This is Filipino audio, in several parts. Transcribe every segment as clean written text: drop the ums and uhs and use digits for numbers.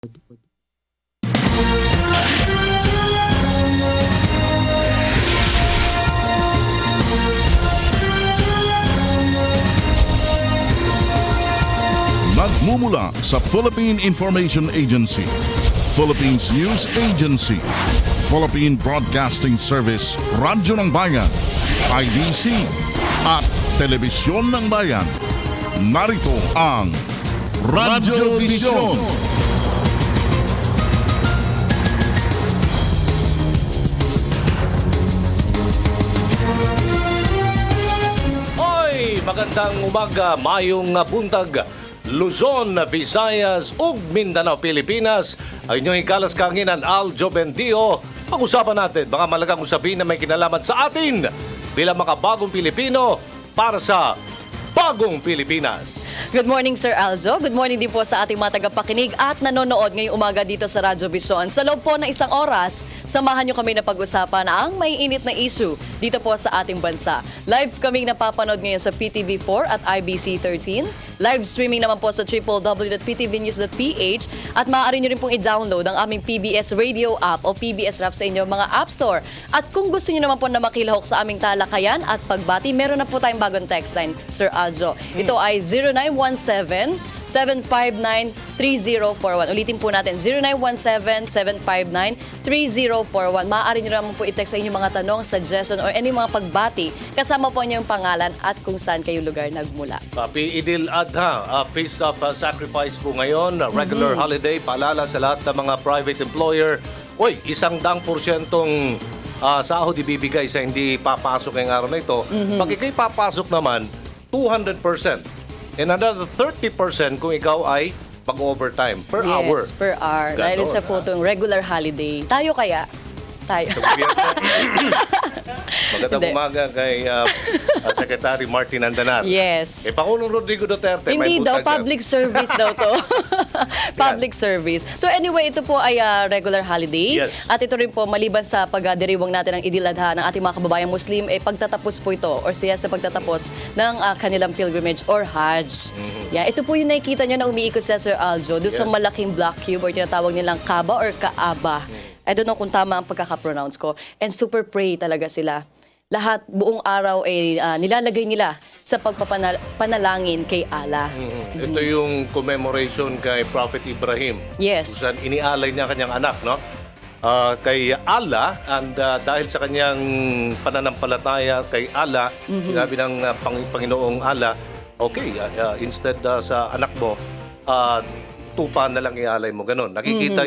Nagmumula sa Philippine Information Agency, Philippines News Agency, Philippine Broadcasting Service, Radyo ng Bayan, IDC, at Telebisyon ng Bayan. Narito ang Radyo Vision. Magandang umaga, mayong buntag, Luzon, Visayas ug Mindanao, Pilipinas. Ang inyong hikalas kanginan, Aljo Bendio. Pag-usapan natin mga malagang usapin na may kinalaman sa atin bilang makabagong Pilipino para sa bagong Pilipinas. Good morning, Sir Aljo. Good morning din po sa ating mga tagapakinig at nanonood ngayong umaga dito sa Radyo Vision. Sa loob po ng isang oras, samahan nyo kami na pag-usapan ang may init na issue dito po sa ating bansa. Live kaming napapanood ngayon sa PTV4 at IBC 13. Live streaming naman po sa www.ptvnews.ph at maaari nyo rin pong i-download ang aming PBS Radio app o PBS Rap sa inyong mga App Store. At kung gusto nyo naman po na makilahok sa aming talakayan at pagbati, meron na po tayong bagong text line, Sir Aljo. Ito ay 0917-759-3041. Ulitin po natin, 0917-759-3041. Maaari nyo naman po i-text sa inyong mga tanong, suggestion, or any mga pagbati. Kasama po inyong pangalan at kung saan kayo lugar nagmula. Happy Idil Adha, Feast of Sacrifice po ngayon, regular holiday, paalala sa lahat ng mga private employer. Uy, 100% sahod ibibigay sa hindi papasok ngayong araw na ito. Pag ikay papasok naman, 200%. And another 30% kung ikaw ay mag-overtime per hour. Yes, per hour. Ganon, Dahil sa po itong regular holiday. Tayo kaya? Tayo. Magandang Hindi. umaga kay Secretary Martin Andanar. Yes. Pangulong Rodrigo Duterte. Hindi may daw, busa dyan. public service daw to. Public service. So anyway, ito po ay regular holiday. Yes. At ito rin po, maliban sa pagdiriwang natin ng Idil Adha ng ating mga kababayang Muslim, pagtatapos po ito or siya sa pagtatapos ng kanilang pilgrimage or Hajj. Yeah, ito po yung nakikita nyo na umiikot sa Sir Aljo doon sa Yes. malaking black cube or tinatawag nilang Kaaba or Kaaba. I don't know kung tama ang pagkakapronounce ko. And super pray talaga sila. Lahat, buong araw ay nilalagay nila sa pagpapanalangin kay Allah. Ito yung commemoration kay Prophet Ibrahim. Yes. Kung saan inialay niya kanyang anak, no? Kay Allah, and dahil sa kanyang pananampalataya kay Allah, sinabi ng Panginoong Allah, okay, instead sa anak mo, tupa na lang ialay mo. Ganon. Nakikita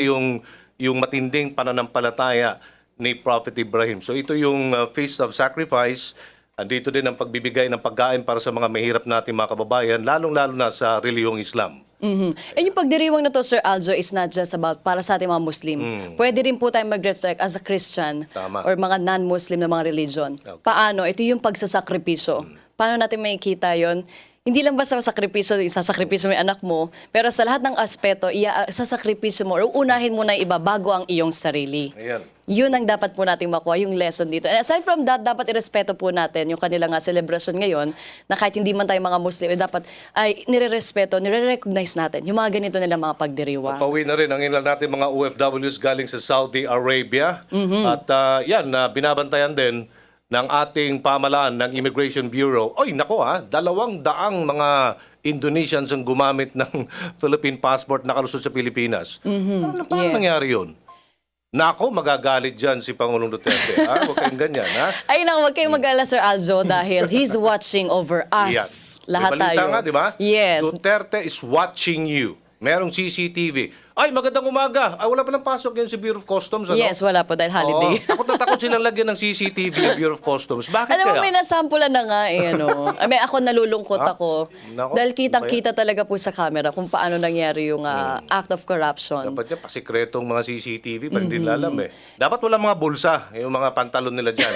yung matinding pananampalataya ni Prophet Ibrahim. So ito yung Feast of Sacrifice. Andito din ang pagbibigay ng pagkain para sa mga mahirap nating mga kababayan, lalong-lalo na sa relihiyong Islam. And yung pagdiriwang na to, Sir Aljo, is not just about para sa ating mga Muslim. Pwede rin po tayo mag-reflect as a Christian Tama. or mga non-Muslim na mga religion. Okay. Paano? Ito yung pagsasakripisyo. Paano natin makikita yon? Hindi lang basta sakripisyo, isasakripisyo mo yung anak mo, pero sa lahat ng aspeto, isasakripisyo mo, or unahin mo na iba bago ang iyong sarili. Ayan. Yun ang dapat po natin makuha, yung lesson dito. And aside from that, dapat irespeto po natin yung kanilang celebration ngayon, na kahit hindi man tayo mga Muslim, dapat ay nire-respeto, nire-recognize natin yung mga ganito nilang mga pagdiriwang. Pauwi na rin ang ilan natin mga OFWs galing sa Saudi Arabia. At binabantayan din ng ating pamalaan ng Immigration Bureau. Oy, nako 200 mga Indonesians ang gumamit ng Philippine passport na kalusot sa Pilipinas. Paano Yes. nangyari yun? Nako, magagalit dyan si Pangulong Duterte. Huwag kayong ganyan, ha? Ay, naku, wag kayong mag-alala, Sir Aljo, dahil he's watching over us. Yan. Lahat May balita tayo. nga, di ba? Yes. Duterte is watching you. Merong CCTV. Ay, magandang umaga. Ay, wala pa lang pasok yan si Bureau of Customs, ano? Yes, wala po dahil holiday. Oo. Takot na takot silang lagyan ng CCTV ng Bureau of Customs. Bakit Alam mo, kaya? may nasampulan na nga ako nalulungkot ako. Nako, Dahil ano ba kitang-kita talaga po sa camera kung paano nangyari yung act of corruption. Dapat yan, pasikretong mga CCTV, pa hindi nila alam eh. Dapat wala mga bulsa, yung mga pantalon nila dyan.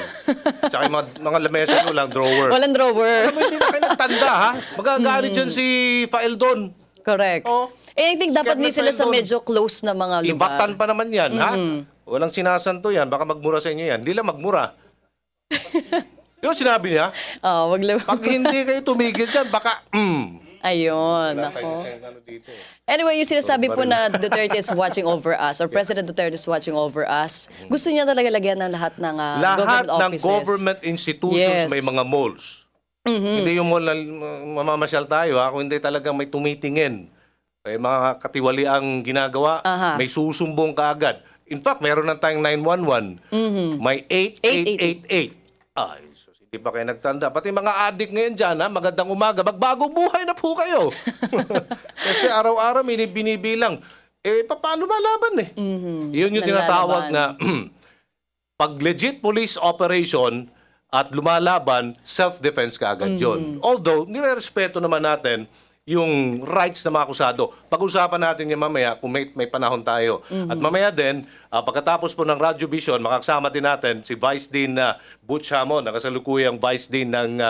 Tsaka yung mga lamesa nyo lang, drawer. Walang drawer. Alam mo, hindi na kayo nagtanda, ha? Magagalit dyan si Faeldon. Correct. Oo. I think dapat Sikat din na sila sa doon. medyo close na mga lugar. Ibatan pa naman yan, ha? Walang sinasanto yan, baka magmura sa inyo yan. Hindi lang magmura. Yung sinabi niya, Wag lang. pag hindi kayo tumigil dyan, baka, Ayun, Wala tayo nako. sa ano dito eh. Anyway, yung sinasabi po na Duterte is watching over us or President Duterte is watching over us, gusto niya talaga lagyan ng lahat ng Lahat government ng offices. government institutions Yes. may mga malls. Hindi yung mall na mamamasyal tayo, kung hindi talagang may tumitingin. May mga katiwaliang ginagawa, Aha. may susumbong ka agad. In fact, meron na tayong 911. May 8888. Ay, so, hindi pa kayo nagtanda. Pati mga addict ngayon dyan, magandang umaga, magbagong buhay na po kayo. Kasi araw-araw may binibilang. Paano malaban eh? Yun yung tinatawag na pag legit police operation at lumalaban, self-defense ka agad yun. Although, nire-respeto naman natin yung rights ng mga akusado. Pag-usapan natin yan mamaya kung may panahon tayo. At mamaya din, pagkatapos po ng Radyo Vision, makakasama din natin si Vice Dean Butch Hamon, nakasalukuyang Vice Dean ng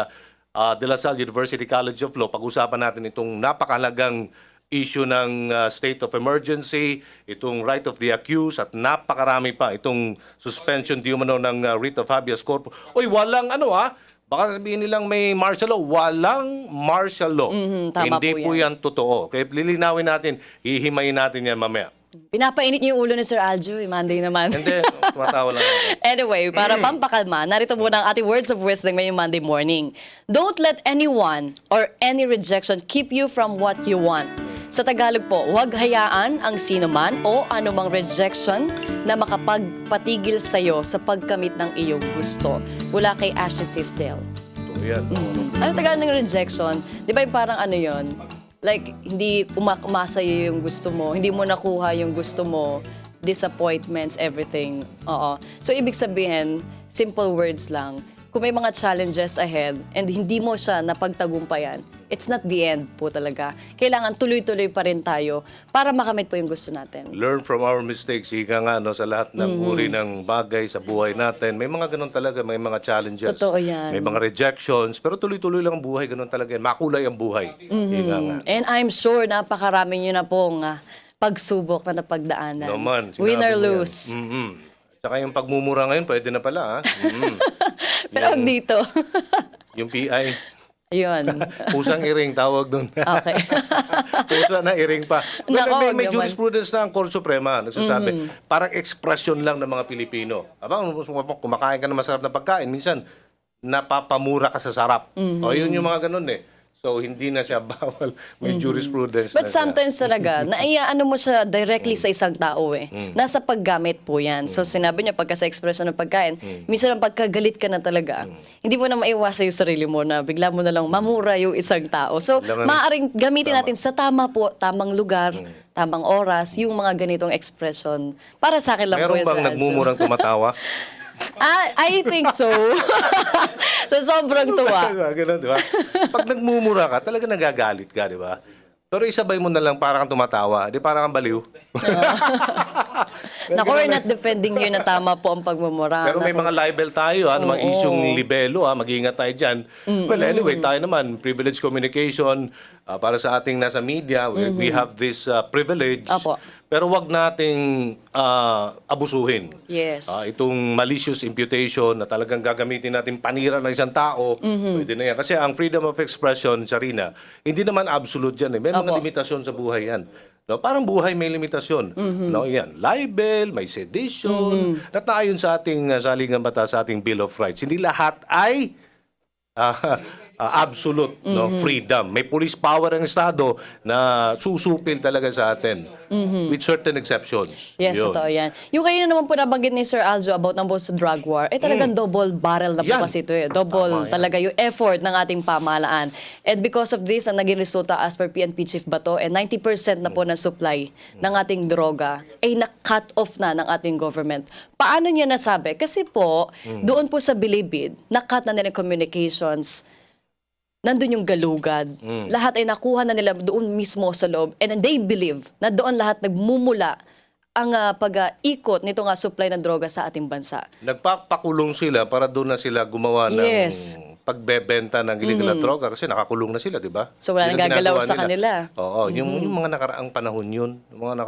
De La Salle University College of Law. Pag-usapan natin itong napakahalagang issue ng state of emergency, itong right of the accused, at napakarami pa itong suspension di umano ng writ of habeas corpus. Uy, walang baka sabihin nilang may martial law. Walang martial law. Tama Hindi po po yan totoo. Kaya lilinawin natin, hihimayin natin yan mamaya. Pinapainit niyo yung ulo ni Sir Aljo, Monday naman. Hindi, tumatawa lang ako. Anyway, para pampakalma, narito muna ang ating words of wisdom ngayong Monday morning. Don't let anyone or any rejection keep you from what you want. Sa Tagalog po, huwag hayaan ang sinuman o anumang rejection na makapagpatigil sa'yo sa pagkamit ng iyong gusto. Mula kay Ashley Tisdale. Ito yan. Ano Tagalog ng rejection? Di ba yung parang ano yun? Like, hindi umasa yung gusto mo, hindi mo nakuha yung gusto mo, disappointments, everything. Oo. So, ibig sabihin, simple words lang. Kung may mga challenges ahead and hindi mo siya napagtagumpayan, it's not the end po talaga. Kailangan tuloy-tuloy pa rin tayo para makamit po yung gusto natin. Learn from our mistakes. Ika nga, sa lahat ng uri ng bagay sa buhay natin. May mga ganun talaga, may mga challenges. Totoo yan. May mga rejections. Pero tuloy-tuloy lang ang buhay. Ganun talaga yan. Makulay ang buhay. Ika nga. And I'm sure napakarami nyo na pong pagsubok na napagdaanan. Naman, sinabi Win or mo yan. lose. Tsaka yung pagmumura ngayon, pwede na pala. Pero wag dito. Yung PI. Ayun. Pusang iring, tawag doon. Okay. Pusa na iring pa. Nako, May wag naman. jurisprudence na ang Court Suprema. Nagsasabi, parang expression lang ng mga Pilipino. Abang, kumakain ka ng masarap na pagkain, minsan, napapamura ka sa sarap. O, yun yung mga ganun eh. So, hindi na siya bawal. May jurisprudence But na siya. sometimes talaga, naiyaano mo siya directly sa isang tao eh. Nasa paggamit po yan. So sinabi niya pagka sa expression ng pagkain, minsan ang pagkagalit ka na talaga, hindi mo na maiwasan yung sarili mo na bigla mo na lang mamura yung isang tao. So maaaring gamitin natin sa tamang lugar, tamang oras, yung mga ganitong expression. Para sa akin lang po Meron yun, bang Sir Aljo. nagmumurang tumatawa? I think so. So sobrang tuwa. Ganun, di ba? Pag nagmumura ka, talaga nagagalit ka, di ba? Pero isabay mo na lang para kang tumatawa. Di para kang baliw. Naku, we're not defending you na tama po ang pagmumura. Pero may mga libel tayo, mga isyong libelo, mag-iingat tayo dyan. Well, anyway, tayo naman, privileged communication, para sa ating nasa media, we have this privilege. Apo. Pero wag nating abusuhin. Yes. Itong malicious imputation na talagang gagamitin natin panira ng isang tao, pwede na yan. Kasi ang freedom of expression, Sarina, hindi naman absolute yan. May mga Apo. limitasyon sa buhay yan. No, parang buhay may limitasyon. No, yan. Libel, may sedition, nataayon sa ating saligang batas, sa ating Bill of Rights. Hindi lahat ay absolute freedom. May police power ang Estado na susupil talaga sa atin with certain exceptions. Yes, Yun. totoo yan. Yung kayo na naman po nabanggit ni Sir Aljo about ng sa drug war, talagang double barrel na po Yan. kasi ito eh. Double talaga yung effort ng ating pamahalaan. And because of this, ang naging resulta as per PNP Chief Bato, 90% na po na supply ng ating droga ay na-cut off na ng ating government. Paano niya nasabi? Kasi po, doon po sa Bilibid, na-cut na nila yung communications, nandun yung galugad. Lahat ay nakuha na nila doon mismo sa loob. And they believe na doon lahat nagmumula ang pag-ikot nito nga supply ng droga sa ating bansa. Nagpapakulong sila para doon na sila gumawa ng Yes. pagbebenta ng illegal na droga kasi nakakulong na sila, di ba? So, wala Yun nang ang gagalaw ginagawa sa nila. kanila. Oo, yung mga nakaraang panahon yun, yung mga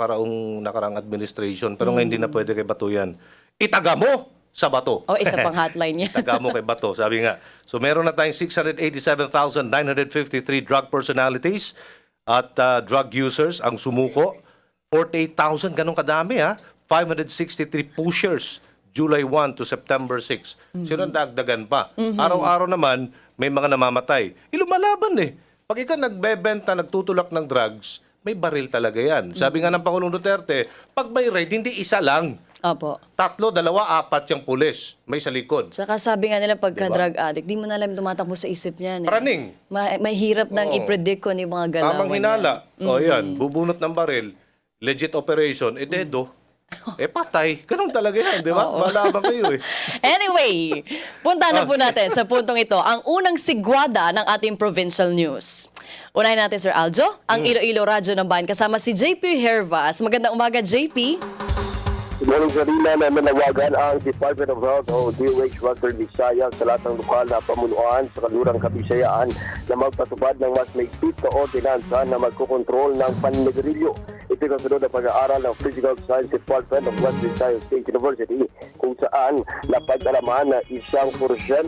nakaraang administration, pero ngayon hindi na pwede kay Bato yan. Itaga mo sa Bato. O, isa pang hotline niya. Taga mo kay Bato, sabi nga. So meron na tayong 687,953 drug personalities. at drug users ang sumuko. 48,000, ganun kadami 563 pushers, July 1 to September 6. Sino ang dagdagan pa? Araw-araw naman, may mga namamatay. Lumalaban Pag ikaw nagbebenta, nagtutulak ng drugs, may baril talaga yan. Sabi nga ng Pangulong Duterte, pag may raid, hindi isa lang. Opo. 3, 2, 4 yung pulis. May sa likod. Saka sabi nga nila pagka-drug addict, di mo na alam tumatakbo sa isip niyan. Praning. May hirap nang i-predict kung ano yung mga galawan Tamang hinala. O yan, bubunot ng baril. Legit operation, dedo. Patay. Ganun talaga yan, di ba? Malabang kayo Anyway, punta na po natin sa puntong ito, ang unang sigwada ng ating provincial news. Unahin natin, Sir Aljo, ang Iloilo Radyo ng Bayan kasama si JP Hervas. Magandang umaga, JP. Good morning, Sarina, na nanawagan ang Department of Health o DOH Western Visayas sa lahat ng lokal na pamunuan sa kanlurang Kabisayaan na magpatupad ng mas maigpit na ordinansa na magkukontrol ng paninigarilyo. Ito kasunod ang pag-aaral ng Physical Science Department of West Visayas State University kung saan napag-alaman na 1%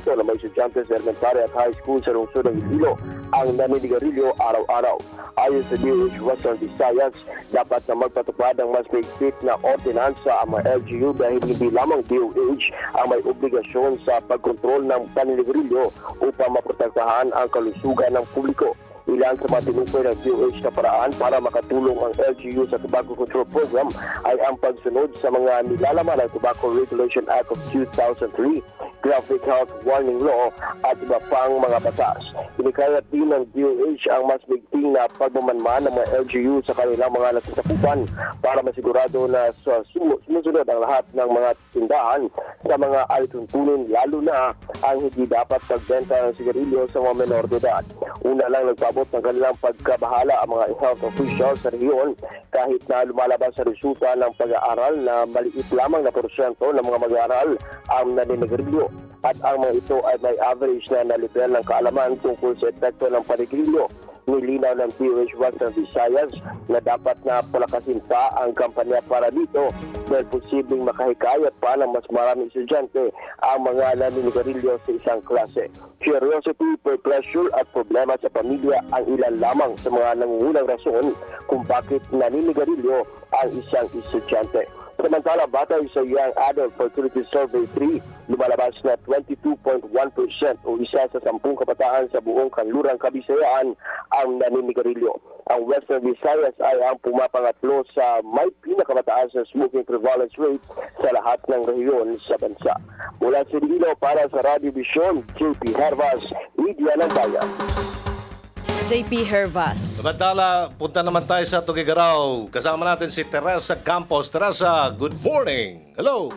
na may estudyante sa elementary at high school sa lungsod ng Iloilo ang naninigarilyo araw-araw. Ayon sa DOH Western Visayas, dapat na magpatupad ng mas maigpit na ordinansa ang mga LGU dahil hindi lamang DOH ang may obligasyon sa pagkontrol ng paninigarilyo upang maprotektahan ang kalusugan ng publiko. Ilan sa mga tinukoy ng DOH na paraan para makatulong ang LGU sa Tobacco Control Program ay ang pagsunod sa mga nilalaman ng Tobacco Regulation Act of 2003, Graphic Health Warning Law at iba pang mga batas. Inikayat din ng DOH ang mas bigting na pagmamanman ng mga LGU sa kanilang mga nasasakupan para masigurado na sumusunod ang lahat ng mga tindahan sa mga alituntunin, lalo na ang hindi dapat pagbenta ng sigarilyo sa mga menor de edad. Una lang nagpabot ng kanilang pagkabahala ang mga health officials sa rehiyon kahit na lumalabas sa resulta ng pag-aaral na maliit lamang na porsyento ng mga mag-aaral ang naninigarilyo at ang mga ito ay may average na level ng kaalaman tungkol sa epekto ng paninigarilyo. Nilinaw ng DOH Western Visayas na dapat na palakasin pa ang kampanya para dito dahil posibleng makahikayat pa ng mas maraming estudyante ang mga naninigarilyo sa isang klase. Curiosity, peer pressure at problema sa pamilya ang ilan lamang sa mga nangungunang rason kung bakit naninigarilyo ang isang estudyante. Samantala, batay sa Young Adult Fertility Survey 3, lumalabas na 22.1% o isa sa 10 kabataan sa buong kanlurang Kabisayaan ang naninigarilyo. Ang Western Visayas ay ang pumapangatlo sa may pinakamataas na smoking prevalence rate sa lahat ng rehiyon sa bansa. Mula sa Iloilo para sa Radio Vision, JP Hervas, Media ng Bayan. JP Hervas. Samantala, punta naman tayo sa Tuguegarao. Kasama natin si Teresa Campos. Teresa, good morning. Hello.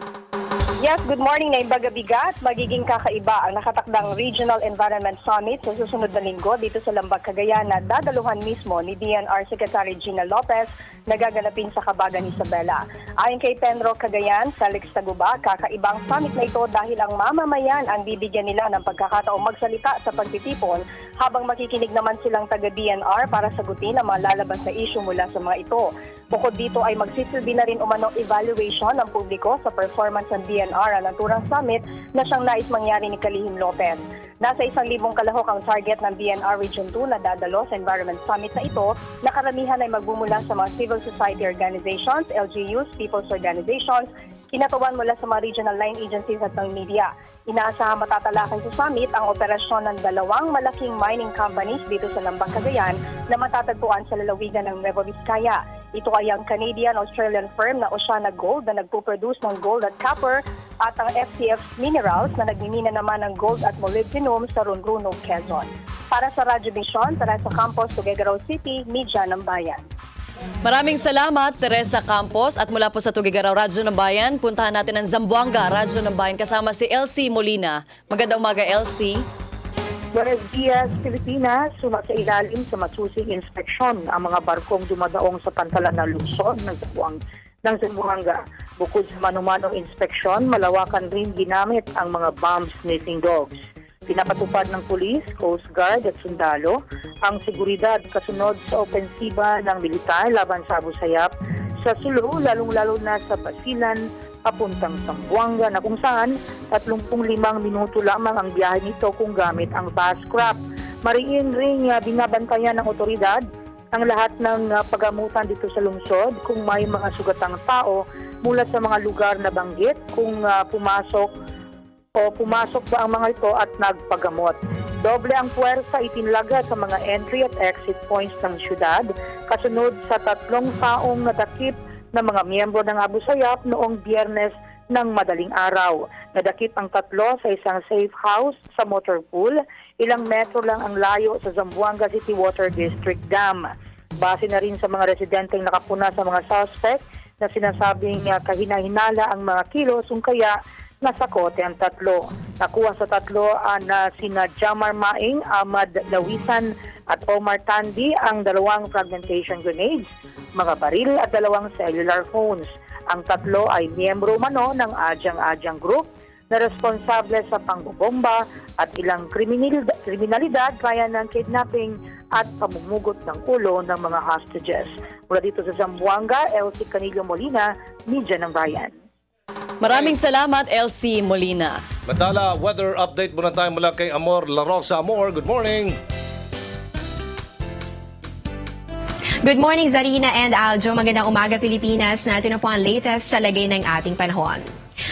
Yes, good morning na Imbaga Bigat. Magiging kakaiba ang nakatakdang Regional Environment Summit sa susunod na linggo dito sa Lambag, Cagayan na dadaluhan mismo ni DNR Secretary Gina Lopez na gaganapin sa Kabagan Isabela. Ayon kay Penro Cagayan, Felix Taguba, kakaibang summit na ito dahil ang mamamayan ang bibigyan nila ng pagkakataong magsalita sa pagtitipon habang makikinig naman silang taga-DNR para sagutin ang mga lalabas na issue mula sa mga ito. Bukod dito ay magsisilbi na rin umanong evaluation ng publiko sa performance ng DNR ang naturang summit na siyang nais mangyari ni Kalihim Lopez. Nasa 1,000 kalahok ang target ng DNR Region 2 na dadalo sa Environment Summit na ito na karamihan ay magbumula sa mga civil society organizations, LGUs, people's organizations, kinatawan mula sa mga regional line agencies at ng media. Inaasahang matatalakay sa summit ang operasyon ng 2 malaking mining companies dito sa Lambang, Cagayan na matatagpuan sa lalawigan ng Nueva Vizcaya. Ito ay ang Canadian-Australian firm na Oceana Gold na nagpo-produce ng gold at copper at ang FCF Minerals na nagmimina naman ng gold at molybdenum sa Runruno, Quezon. Para sa Radyo Vision, Teresa Campos, Tuguegarao City, Media ng Bayan. Maraming salamat, Teresa Campos. At mula po sa Tuguegarao Radyo ng Bayan, puntahan natin ang Zamboanga Radyo ng Bayan kasama si Elsie Molina. Magandang umaga, Elsie. Buenos dias, Pilipinas. Sumasailalim sa masusing inspeksyon ang mga barkong dumadaong sa pantalan ng lungsod ng Zamboanga. Bukod sa manumanong inspeksyon, malawakan rin ginamit ang mga bomb-sniffing dogs. Pinapatupad ng pulis, Coast Guard at sundalo ang seguridad kasunod sa opensiba ng militar laban sa Abu Sayyaf sa Sulu, lalong-lalo na sa Basilan, papuntang Zamboanga na kung saan 35 minuto lamang ang biyahe nito kung gamit ang Basscraft. Mariin ring binabantayan ng otoridad ang lahat ng pagamutan dito sa lungsod kung may mga sugatang tao mula sa mga lugar na banggit kung pumasok ba ang mga ito at nagpagamot. Doble ang puwersa itinlaga sa mga entry at exit points ng syudad kasunod sa 3 taong nadakip na mga miyembro ng Abu Sayyaf noong Biyernes ng madaling araw. Nadakip ang 3 sa isang safe house sa motor pool, ilang metro lang ang layo sa Zamboanga City Water District Dam. Base na rin sa mga residenteng nakapuna sa mga suspect na sinasabing kahina-hinala ang mga kilos kung kaya nasakote ang 3. Nakuha sa 3 na sina Jamar Maing, Ahmad Lawisan at Omar Tandi ang 2 fragmentation grenades, mga baril at 2 cellular phones. Ang 3 ay miyembro umano ng Adyang-Adyang Group na responsable sa pangbobomba at ilang kriminalidad kaya ng kidnapping at pamumugot ng ulo ng mga hostages. Mula dito sa Zamboanga, Elsie Canillo Molina, Media ng Bayan. Maraming salamat, LC Molina. Mandala, weather update muna tayo mula kay Amor La Rosa. Amor, good morning. Good morning, Zarina and Aljo. Magandang umaga, Pilipinas. Natin na po ang latest sa lagay ng ating panahon.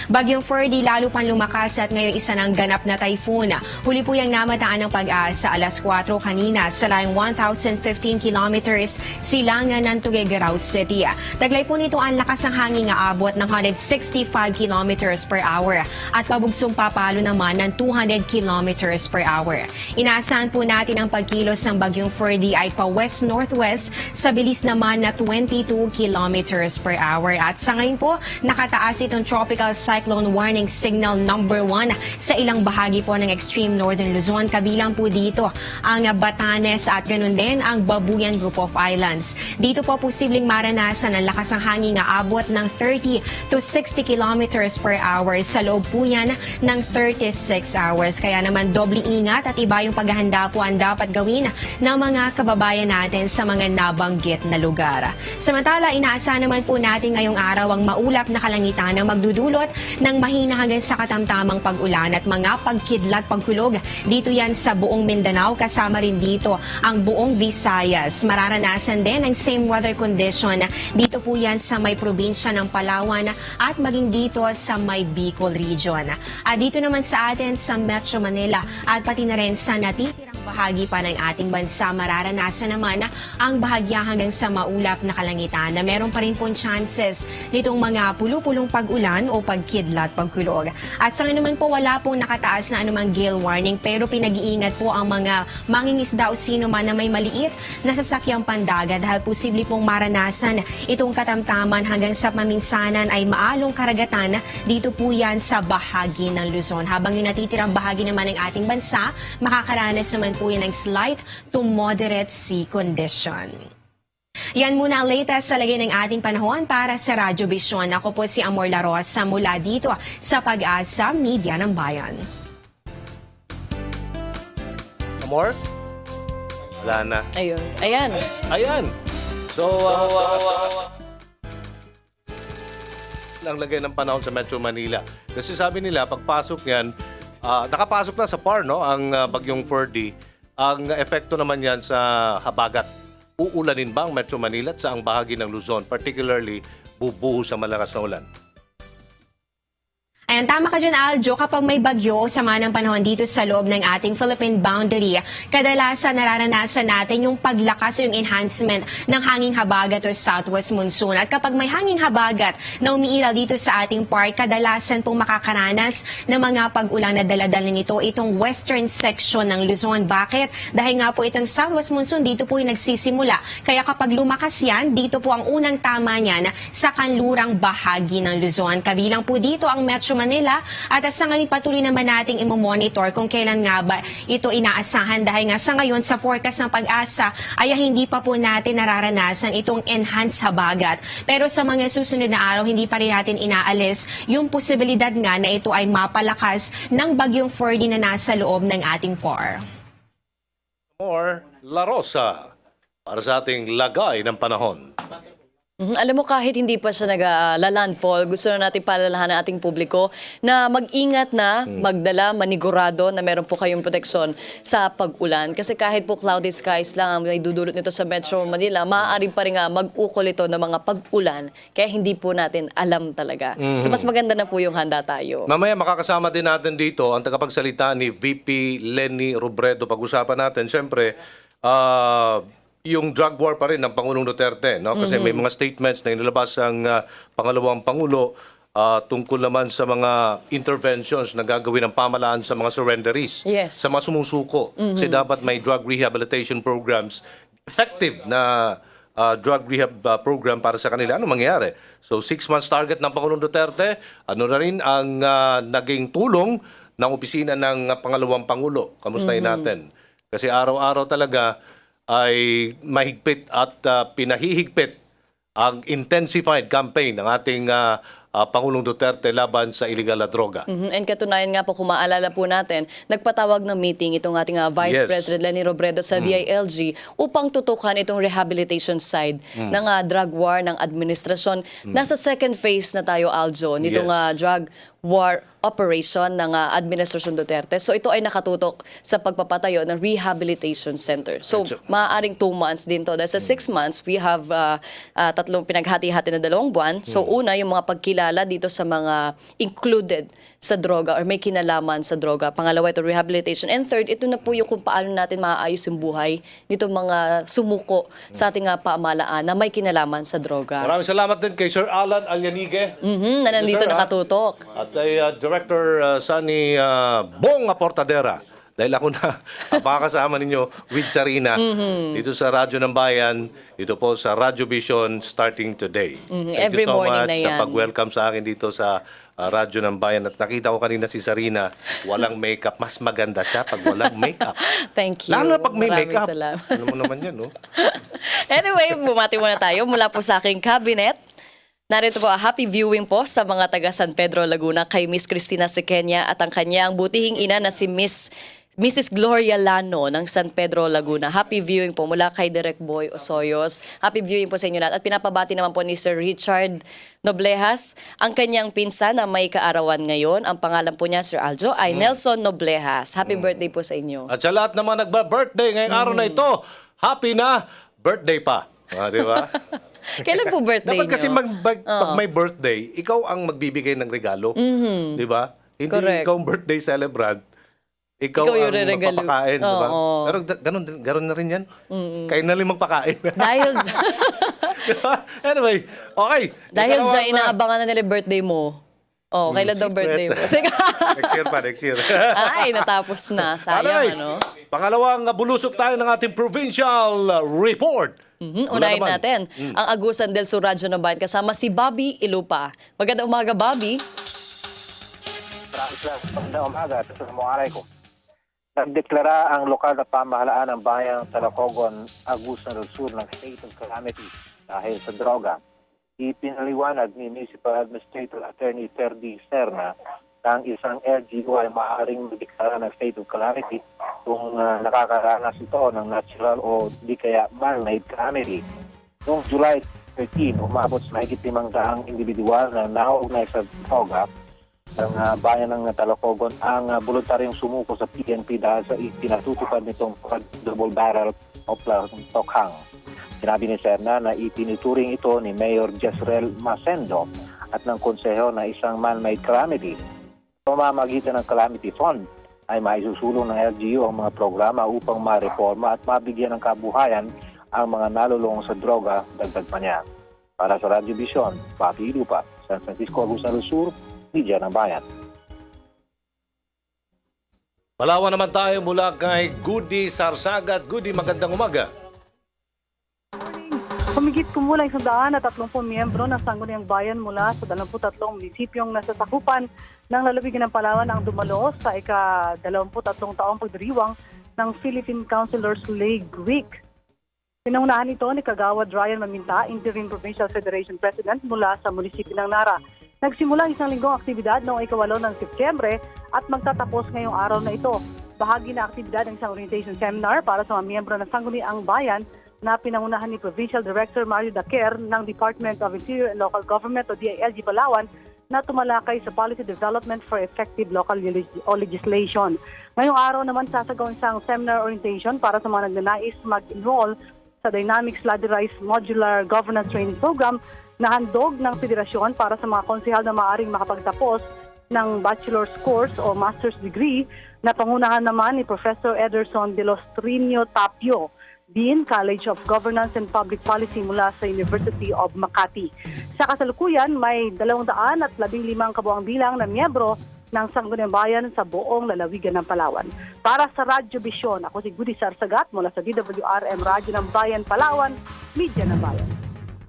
Bagyong Ferdy lalo pang lumakas at ngayon isa ng ganap na typhoon. Huli po yung namataan ng Pag-asa alas 4 kanina sa layong 1,015 kilometers silangan ng Tuguegarao City. Taglay po nito ang lakas ng hangin nga abot ng 165 kilometers per hour at pabugsong papalo naman ng 200 kilometers per hour. Inaasahan po natin ang pagkilos ng Bagyong Ferdy ay pa west-northwest sa bilis naman na 22 kilometers per hour. At sa ngayon po, nakataas itong tropical cyclone warning signal number 1 sa ilang bahagi po ng extreme northern Luzon. Kabilang po dito ang Batanes at ganun din ang Babuyan Group of Islands. Dito po posibleng maranasan ang lakas ng hangin na abot ng 30 to 60 kilometers per hour sa loob po yan ng 36 hours. Kaya naman doble ingat at iba yung paghahanda po ang dapat gawin ng mga kababayan natin sa mga nabanggit na lugar. Samantala, inaasahan naman po natin ngayong araw ang maulap na kalangitan na magdudulot ng mahina hanggang sa katamtamang pag-ulan at mga pagkidlat, pagkulog. Dito yan sa buong Mindanao, kasama rin dito ang buong Visayas. Mararanasan din ang same weather condition. Dito po yan sa may probinsya ng Palawan at maging dito sa may Bicol region. At dito naman sa atin sa Metro Manila at pati na rin sa natitirang bahagi pa ng ating bansa, mararanasan naman ang bahagya hanggang sa maulap na kalangitan na meron pa rin pong chances nitong mga pulupulong pag-ulan o pagkidlat, pagkulog. At sa ngayon naman po wala pong nakataas na anumang gale warning pero pinag-iingat po ang mga mangingisda o sino man na may maliit na sasakyang pandagat dahil posible pong maranasan itong katamtaman hanggang sa paminsanan ay maalong karagatan dito po yan sa bahagi ng Luzon. Habang yung natitirang bahagi naman ng ating bansa, makakaranas naman po yan ng slight to moderate sea condition. Yan muna ang latest sa lagay ng ating panahon para sa Radyo Vision. Ako po si Amor La Rosa mula dito sa Pag-asa Media ng Bayan. Amor? Wala na. Ayun. Ayan. Ayan. So, ang lagay ng panahon sa Metro Manila. Kasi sabi nila, pagpasok niyan, nakapasok na sa PAR, no, ang Bagyong Ferdy. Ang epekto naman yan sa habagat. Uulanin ba ang Metro Manila at sa ang bahagi ng Luzon, particularly bubuhos sa malakas na ulan? Ayan, tama ka dyan, Aljo. Kapag may bagyo o sama ng panahon dito sa loob ng ating Philippine boundary, kadalasan nararanasan natin yung paglakas o yung enhancement ng hanging habagat o southwest monsoon. At kapag may hanging habagat na umiiral dito sa ating park, kadalasan pong makakaranas ng mga pag-ulan na daladala nito itong western section ng Luzon. Bakit? Dahil nga po itong southwest monsoon dito po yung nagsisimula. Kaya kapag lumakas yan, dito po ang unang tama niyan sa kanlurang bahagi ng Luzon. Kabilang po dito ang Metro Manila at sa ngayon patuloy naman nating i-monitor kung kailan nga ba ito inaasahan dahil nga sa ngayon sa forecast ng Pag-asa ay hindi pa po natin nararanasan itong enhanced habagat. Pero sa mga susunod na araw hindi pa rin natin inaalis yung posibilidad nga na ito ay mapalakas ng Bagyong Ferdy na nasa loob ng ating PAR. More La Rosa para sa ating lagay ng panahon. Alam mo, kahit hindi pa siya nag-landfall, gusto na natin palalahanan ng ating publiko na mag-ingat na, magdala, manigurado na meron po kayong proteksyon sa pag-ulan. Kasi kahit po cloudy skies lang ang may dudulot nito sa Metro Manila, maaari pa rin mag-ukol ito ng mga pag-ulan. Kaya hindi po natin alam talaga. So mas maganda na po yung handa tayo. Mamaya makakasama din natin dito ang tagapagsalita ni VP Leni Robredo. Pag-usapan natin, siyempre, yung drug war pa rin ng Pangulong Duterte, no? Kasi may mga statements na inilabas ang pangalawang Pangulo tungkol naman sa mga interventions na gagawin ng pamahalaan sa mga surrenderies, Yes. sa mga sumusuko. Kasi dapat may drug rehabilitation programs, effective na drug rehab program para sa kanila. Ano mangyayari? So 6 months target ng Pangulong Duterte, ano na rin ang naging tulong ng opisina ng pangalawang Pangulo. Kamustahin natin? Kasi araw-araw talaga ay mahigpit at pinahihigpit ang intensified campaign ng ating Pangulong Duterte laban sa illegal na droga. And katunayan nga po, kung maalala po natin, nagpatawag ng meeting itong ating Vice Yes. President Leni Robredo sa DILG upang tutukan itong rehabilitation side ng drug war ng administrasyon. Nasa second phase na tayo, Aljo, nitong Yes. drug war operation ng Administrasyon Duterte. So ito ay nakatutok sa pagpapatayo ng rehabilitation center. So maaaring 2 months din to. Dahil sa 6 months, we have tatlong pinaghati-hati na 2 buwan. So una, yung mga pagkilala dito sa mga included sa droga or may kinalaman sa droga. Pangalawa, ito rehabilitation. And third, ito na po yung kung paano natin maaayos yung buhay nito mga sumuko sa ating pamahalaan na may kinalaman sa droga. Maraming salamat din kay Sir Alan Alyanige. Na nandito Sir, nakatutok. At kay Director Sunny Bong Aportadera. Dahil ako na makakasama ninyo with Sarina dito sa Radyo ng Bayan, dito po sa Radyo Vision starting today. Thank Every you so morning much na yan. sa pag-welcome sa akin dito sa Radyo ng Bayan. At nakita ko kanina si Sarina, walang makeup. Mas maganda siya pag walang makeup. Thank you. Lalo na pag may Maraming makeup. salamat. Ano mo naman yan, no? Anyway, bumati muna tayo mula po sa aking cabinet. Narito po, happy viewing po sa mga taga San Pedro, Laguna kay Miss Cristina Sequeña at ang kanyang butihing ina na si Mrs. Gloria Lano ng San Pedro, Laguna. Happy viewing po mula kay Direk Boy Osoyos. Happy viewing po sa inyo lahat. At pinapabati naman po ni Sir Richard Noblejas, ang kanyang pinsan na may kaarawan ngayon. Ang pangalan po niya, Sir Aljo, ay Nelson Noblejas. Happy birthday po sa inyo. At sa lahat naman nagba-birthday ngayong araw na ito, happy na birthday pa. Di ba? Kailan po birthday Dapat kasi niyo? pag may birthday, ikaw ang magbibigay ng regalo. Di ba? Hindi Correct. ikaw ang birthday celebrant. Ikaw Ikaw yung ang re-regalo. magpapakain, di ba? Oo. Pero ganun na rin yan. Kayo na rin magpakain. Dahil Di ba? Anyway, okay. dahil Ikalawang dyan, inaabangan na nila yung birthday mo. Oh, kailan daw birthday mo? Sige. next year. Ay, natapos na. Anyway, Sayang, ano? pangalawang bulusok tayo ng ating provincial report. Unahin Wala naman. natin ang Agusan del Sur Radyo ng Bayan kasama si Bobby Ilupa. Magandang umaga, Bobby. Magandang umaga. Assalamualaikum. Nagdeklara ang lokal na pamahalaan ng bayang Talacogon, Agusan del Sur ng State of Calamity dahil sa droga. Ipinaliwanag ni Municipal Administrator Attorney Ferdy Serna na ang isang LGU ay maaaring magdeklara ng State of Calamity kung nakakaranas ito ng natural o di kaya man-made calamity. Noong July 13, umabot sa mahigit 500 individual na nauugnay sa droga ng bayan ng Talacogon ang voluntaryong sumuko sa PNP dahil sa itinatutupad nitong double barrel of Tokhang. Sinabi ni Serna na itinuturing ito ni Mayor Jezreel Masendo at ng konseho na isang man-made calamity. Sa pamamagitan ng Calamity Fund ay maisusulong ng LGU ang mga programa upang ma-reforma at mabigyan ng kabuhayan ang mga nalulong sa droga, dagdag pa niya. Para sa Radyo Vision, Papi Ilupa, San Francisco, Agusan del Sur, Media ng Bayan. Palawan naman tayo mula kay Goody Sarsagat. Goody, magandang umaga. Humigit kumulang 130 miyembro ng Sangguniang Bayan mula sa 23 munisipyong nasasakupan ng lalawigan ng Palawan ang dumalo sa ika-23 taong pagdiriwang ng Philippine Councilors League Week. Pinangunahan ito ni Kagawad Ryan Maminta, Interim Provincial Federation President mula sa munisipyo ng Nara. Nagsimula ang 1 linggong aktibidad noong ika-8 ng Setyembre at magtatapos ngayong araw na ito. Bahagi na aktibidad ng isang orientation seminar para sa mga miyembro ng Sangguniang Bayan na pinangunahan ni Provincial Director Mario Daquer ng Department of Interior and Local Government o DILG Palawan na tumalakay sa policy development for effective local legislation. Ngayong araw naman sasagawin isang seminar orientation para sa mga nagnanais mag-enroll sa Dynamic Sladderized Modular Governance Training Program na handog ng federasyon para sa mga konsehal na maaaring makapagtapos ng bachelor's course o master's degree na pangunahan naman ni Professor Ederson de los Trino Tapio, Dean, College of Governance and Public Policy mula sa University of Makati. Sa kasalukuyan, may 215 kabuang bilang na miyembro ng Sangguniang Bayan sa buong lalawigan ng Palawan. Para sa Radyo Vision, ako si Goody Sarsagat mula sa DWRM Radyo ng Bayan, Palawan, Media ng Bayan.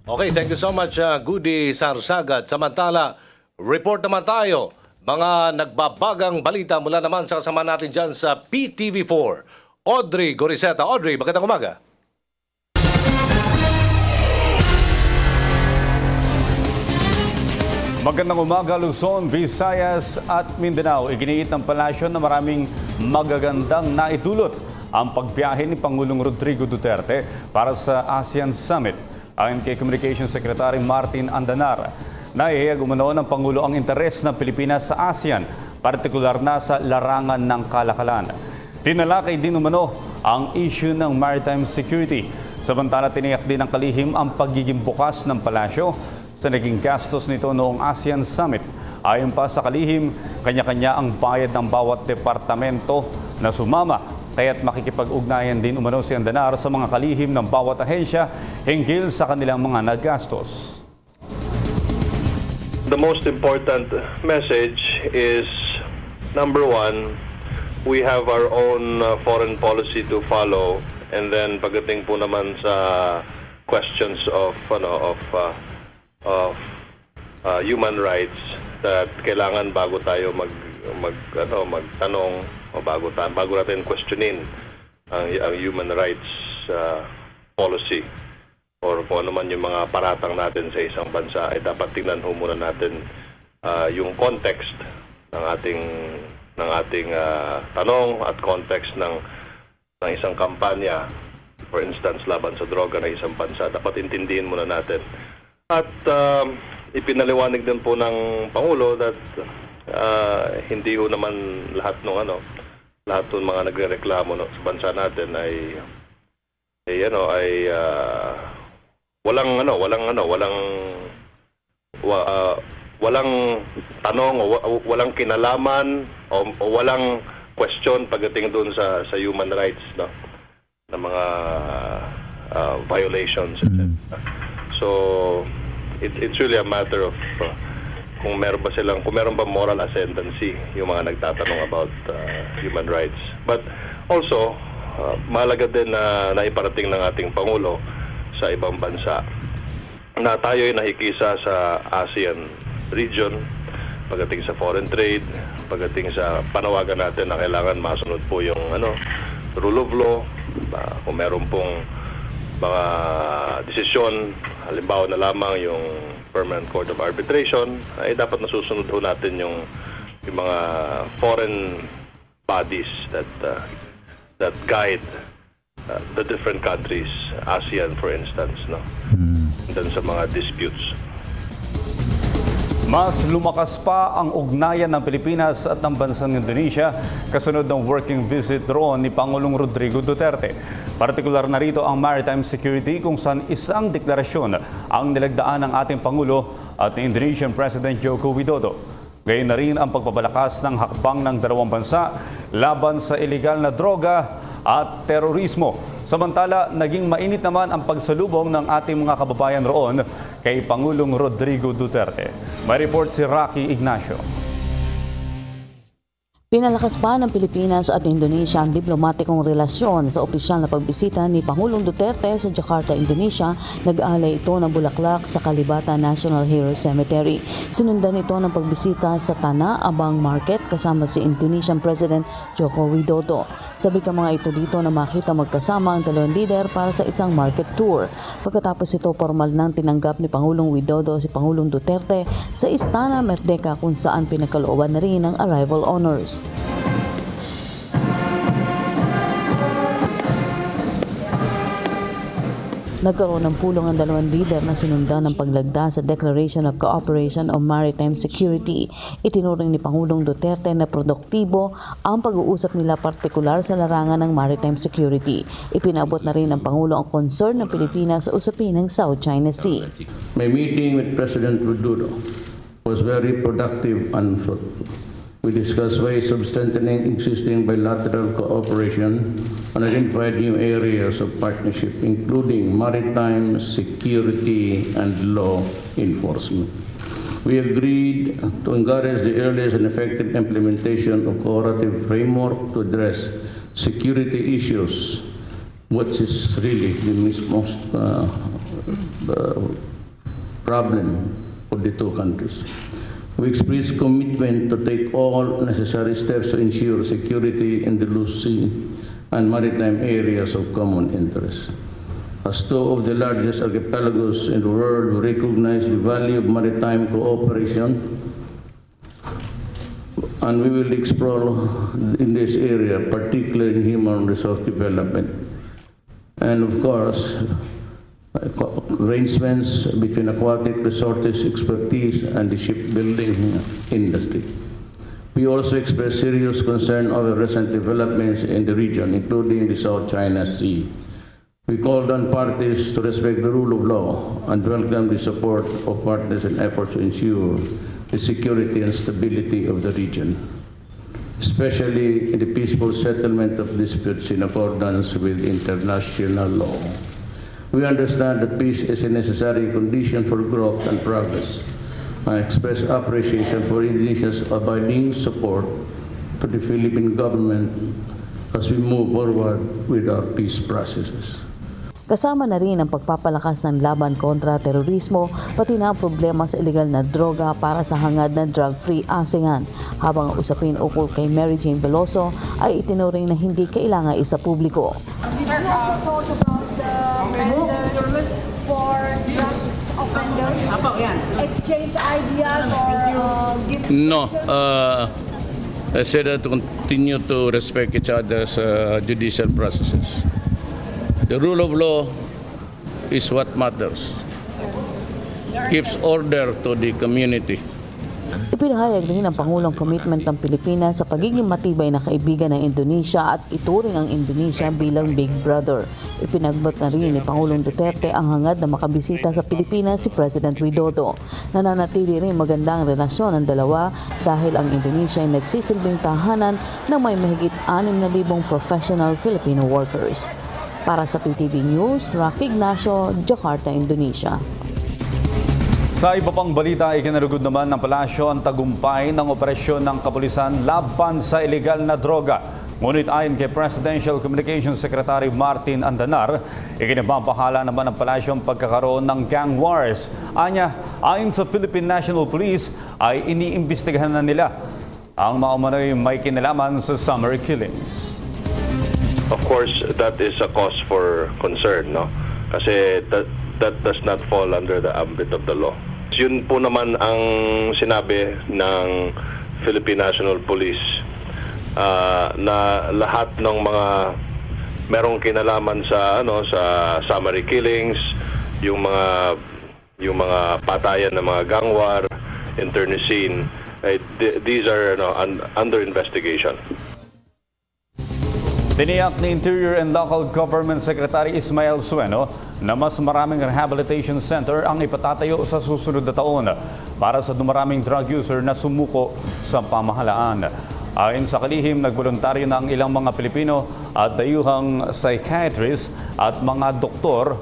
Okay, thank you so much, Goody Sarsagat. Samantala, report naman tayo. Mga nagbabagang balita mula naman sa kasama natin dyan sa PTV4. Audrey Goriseta. Audrey, magandang umaga. Magandang umaga, Luzon, Visayas at Mindanao. Iginiit ng palasyo na maraming magagandang naitulot ang pagbiyahe ni Pangulong Rodrigo Duterte para sa ASEAN Summit. Ayon kay Communications Secretary Martin Andanar, naihayag umano ng Pangulo ang interes ng Pilipinas sa ASEAN, partikular na sa larangan ng kalakalan. Tinalakay din umano ang issue ng maritime security. Samantala, tiniyak din ng kalihim ang pagiging bukas ng palasyo sa naging gastos nito noong ASEAN Summit. Ayon pa sa kalihim, kanya-kanya ang bayad ng bawat departamento na sumama. Kaya't makikipag-ugnayan din umano si Andanar sa mga kalihim ng bawat ahensya hinggil sa kanilang mga nagastos. The most important message is, number one, we have our own foreign policy to follow, and then pagdating po naman sa questions of human rights, that kailangan bago tayo magtanong o bago natin questionin ang human rights policy or kung ano man yung mga paratang natin sa isang bansa, ay dapat tingnan ho muna natin yung context ng ating tanong at context ng isang kampanya, for instance, laban sa droga ng isang bansa. Dapat intindihin muna natin. At ipinaliwanag din po ng Pangulo that hindi ho naman lahat ng mga nagrereklamo sa bansa natin ay walang tanong o walang kinalaman o walang question pagdating doon sa human rights, no, na mga violations. So it's really a matter of kung meron ba moral ascendancy yung mga nagtatanong about human rights. But also mahalaga din na naiparating ng ating Pangulo sa ibang bansa na tayo ay nakikisa sa ASEAN region pagdating sa foreign trade, pagdating sa panawagan natin na kailangan masunod po yung rule of law. Kung meron pong mga desisyon, halimbawa na lamang yung Permanent Court of Arbitration, ay dapat nasusunod ho natin yung mga foreign bodies that guide the different countries, ASEAN for instance, no? Then sa mga disputes. Mas lumakas pa ang ugnayan ng Pilipinas at ng bansang Indonesia kasunod ng working visit roon ni Pangulong Rodrigo Duterte. Partikular na rito ang maritime security kung saan isang deklarasyon ang nilagdaan ng ating Pangulo at ni Indonesian President Joko Widodo. Gayon na rin ang pagpapalakas ng hakbang ng dalawang bansa laban sa ilegal na droga at terorismo. Samantala, naging mainit naman ang pagsalubong ng ating mga kababayan roon kay Pangulong Rodrigo Duterte. May report si Rocky Ignacio. Pinalakas pa ng Pilipinas at Indonesia ang diplomatikong relasyon sa opisyal na pagbisita ni Pangulong Duterte sa Jakarta, Indonesia. Nag-alay ito ng bulaklak sa Kalibata National Hero Cemetery. Sinundan ito ng pagbisita sa Tanah Abang Market kasama si Indonesian President Joko Widodo. Sabi ka mga ito dito na makita magkasama ang dalawang leader para sa isang market tour. Pagkatapos ito, formal nang tinanggap ni Pangulong Widodo si Pangulong Duterte sa Istana Merdeka kung saan pinagkalooban na rin ang arrival honors. Nagkaroon ng pulong ang dalawang leader na sinundan ng paglagda sa Declaration of Cooperation on Maritime Security. Itinuring ni Pangulong Duterte na produktibo ang pag-uusap nila partikular sa larangan ng maritime security. Ipinabot na rin ng Pangulo ang concern ng Pilipinas sa usapin ng South China Sea. My meeting with President Widodo was very productive and fruitful. We discussed ways of strengthening existing bilateral cooperation and identified new areas of partnership, including maritime security and law enforcement. We agreed to encourage the earliest and effective implementation of cooperative framework to address security issues, which is really the most problem of the two countries. We express commitment to take all necessary steps to ensure security in the Blue Sea and maritime areas of common interest. As two of the largest archipelagos in the world, we recognize the value of maritime cooperation, and we will explore in this area, particularly in human resource development. And of course, arrangements between aquatic resources expertise and the shipbuilding industry. We also express serious concern over recent developments in the region, including the South China Sea. We called on parties to respect the rule of law and welcome the support of partners in efforts to ensure the security and stability of the region, especially in the peaceful settlement of disputes in accordance with international law. We understand that peace is a necessary condition for growth and progress. I express appreciation for Indonesia's abiding support to the Philippine government as we move forward with our peace processes. Kasama na rin ang pagpapalakas ng laban kontra terorismo, pati na ang problema sa ilegal na droga para sa hangad na drug-free ASEAN. Habang ang usapin ukol kay Mary Jane Veloso ay itinuring na hindi kailangan isa publiko. Sir, talk about the measures for drugs offenders, exchange ideas or give No, I said that to continue to respect each other's judicial processes. The rule of law is what matters. Keeps order to the community. Ipinahayag rin ng Pangulong commitment ng Pilipinas sa pagiging matibay na kaibigan ng Indonesia at ituring ang Indonesia bilang Big Brother. Ipinagbot na rin ni Pangulong Duterte ang hangad na makabisita sa Pilipinas si President Widodo. Nananatili rin magandang relasyon ng dalawa dahil ang Indonesia ay nagsisilbing tahanan ng may mahigit 6,000 professional Filipino workers. Para sa PTV News, Rocky Ignacio, Jakarta, Indonesia. Sa iba pang balita, ikinalugod naman ng palasyo ang tagumpay ng operasyon ng kapulisan laban sa ilegal na droga. Ngunit ayon kay Presidential Communications Secretary Martin Andanar, ikinababahala naman ng palasyo ang pagkakaroon ng gang wars. Ayon sa Philippine National Police, ay iniimbestigahan na nila ang mga umano'y may kinalaman sa summer killings. Of course, that is a cause for concern, no? Kasi that does not fall under the ambit of the law. Yun po naman ang sinabi ng Philippine National Police na lahat ng mga merong kinalaman sa sa summary killings, yung mga patayan ng mga gang war, internecine, these are under investigation. Tiniyak ni Interior and Local Government Secretary Ismael Sueno na mas maraming rehabilitation center ang ipatatayo sa susunod na taon para sa dumaraming drug user na sumuko sa pamahalaan. Ayon sa kalihim, nagboluntaryo na ang ilang mga Pilipino at dayuhang psychiatrist at mga doktor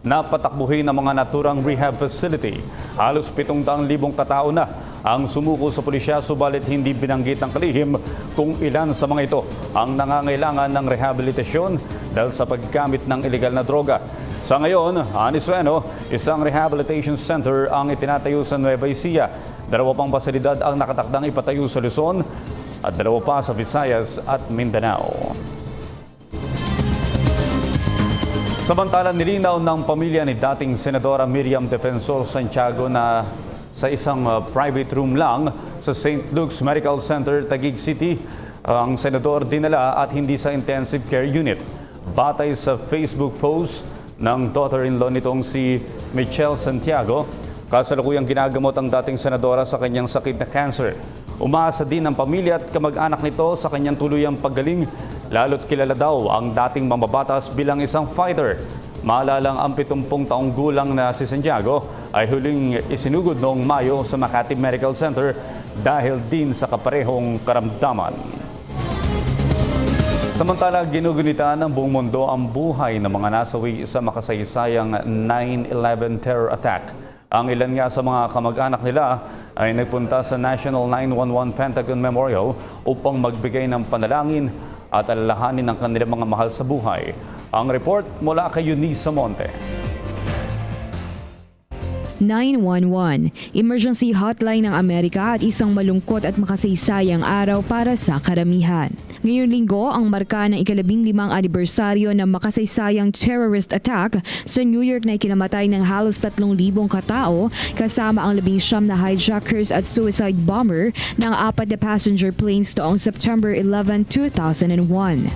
na patakbuhin ang mga naturang rehab facility. Halos 700,000 katao na ang sumuko sa pulisya, subalit hindi binanggit ng kalihim kung ilan sa mga ito ang nangangailangan ng rehabilitasyon dahil sa paggamit ng ilegal na droga. Sa ngayon, ani Sueno, isang rehabilitation center ang itinatayo sa Nueva Ecija. 2 pang pasilidad ang nakatakdang ipatayo sa Luzon at 2 pa sa Visayas at Mindanao. Samantalang nilinaw ng pamilya ni dating Senadora Miriam Defensor Santiago na sa isang private room lang sa St. Luke's Medical Center, Taguig City, ang senador dinala at hindi sa intensive care unit. Batay sa Facebook post ng daughter-in-law nitong si Michelle Santiago. Kasalukuyang ginagamot ang dating senadora sa kanyang sakit na cancer. Umaasa din ang pamilya at kamag-anak nito sa kanyang tuluyang paggaling, lalo't kilala daw ang dating mambabatas bilang isang fighter. Maalalang ang 70 taong gulang na si Santiago ay huling isinugod noong Mayo sa Makati Medical Center dahil din sa kaparehong karamdaman. Samantala, ginugunita ng buong mundo ang buhay ng mga nasawi sa makasaysayang 9/11 terror attack. Ang ilan nga sa mga kamag-anak nila ay nagpunta sa National 911 Pentagon Memorial upang magbigay ng panalangin at alalahanin ang kanilang mga mahal sa buhay. Ang report mula kay Eunice Monte. 911, emergency hotline ng Amerika at isang malungkot at makasaysayang araw para sa karamihan. Ngayong linggo, ang marka ng ika-15 anibersaryo ng makasaysayang terrorist attack sa New York na ikinamatay ng halos 3,000 katao kasama ang 19 na hijackers at suicide bomber ng 4 na passenger planes noong September 11, 2001.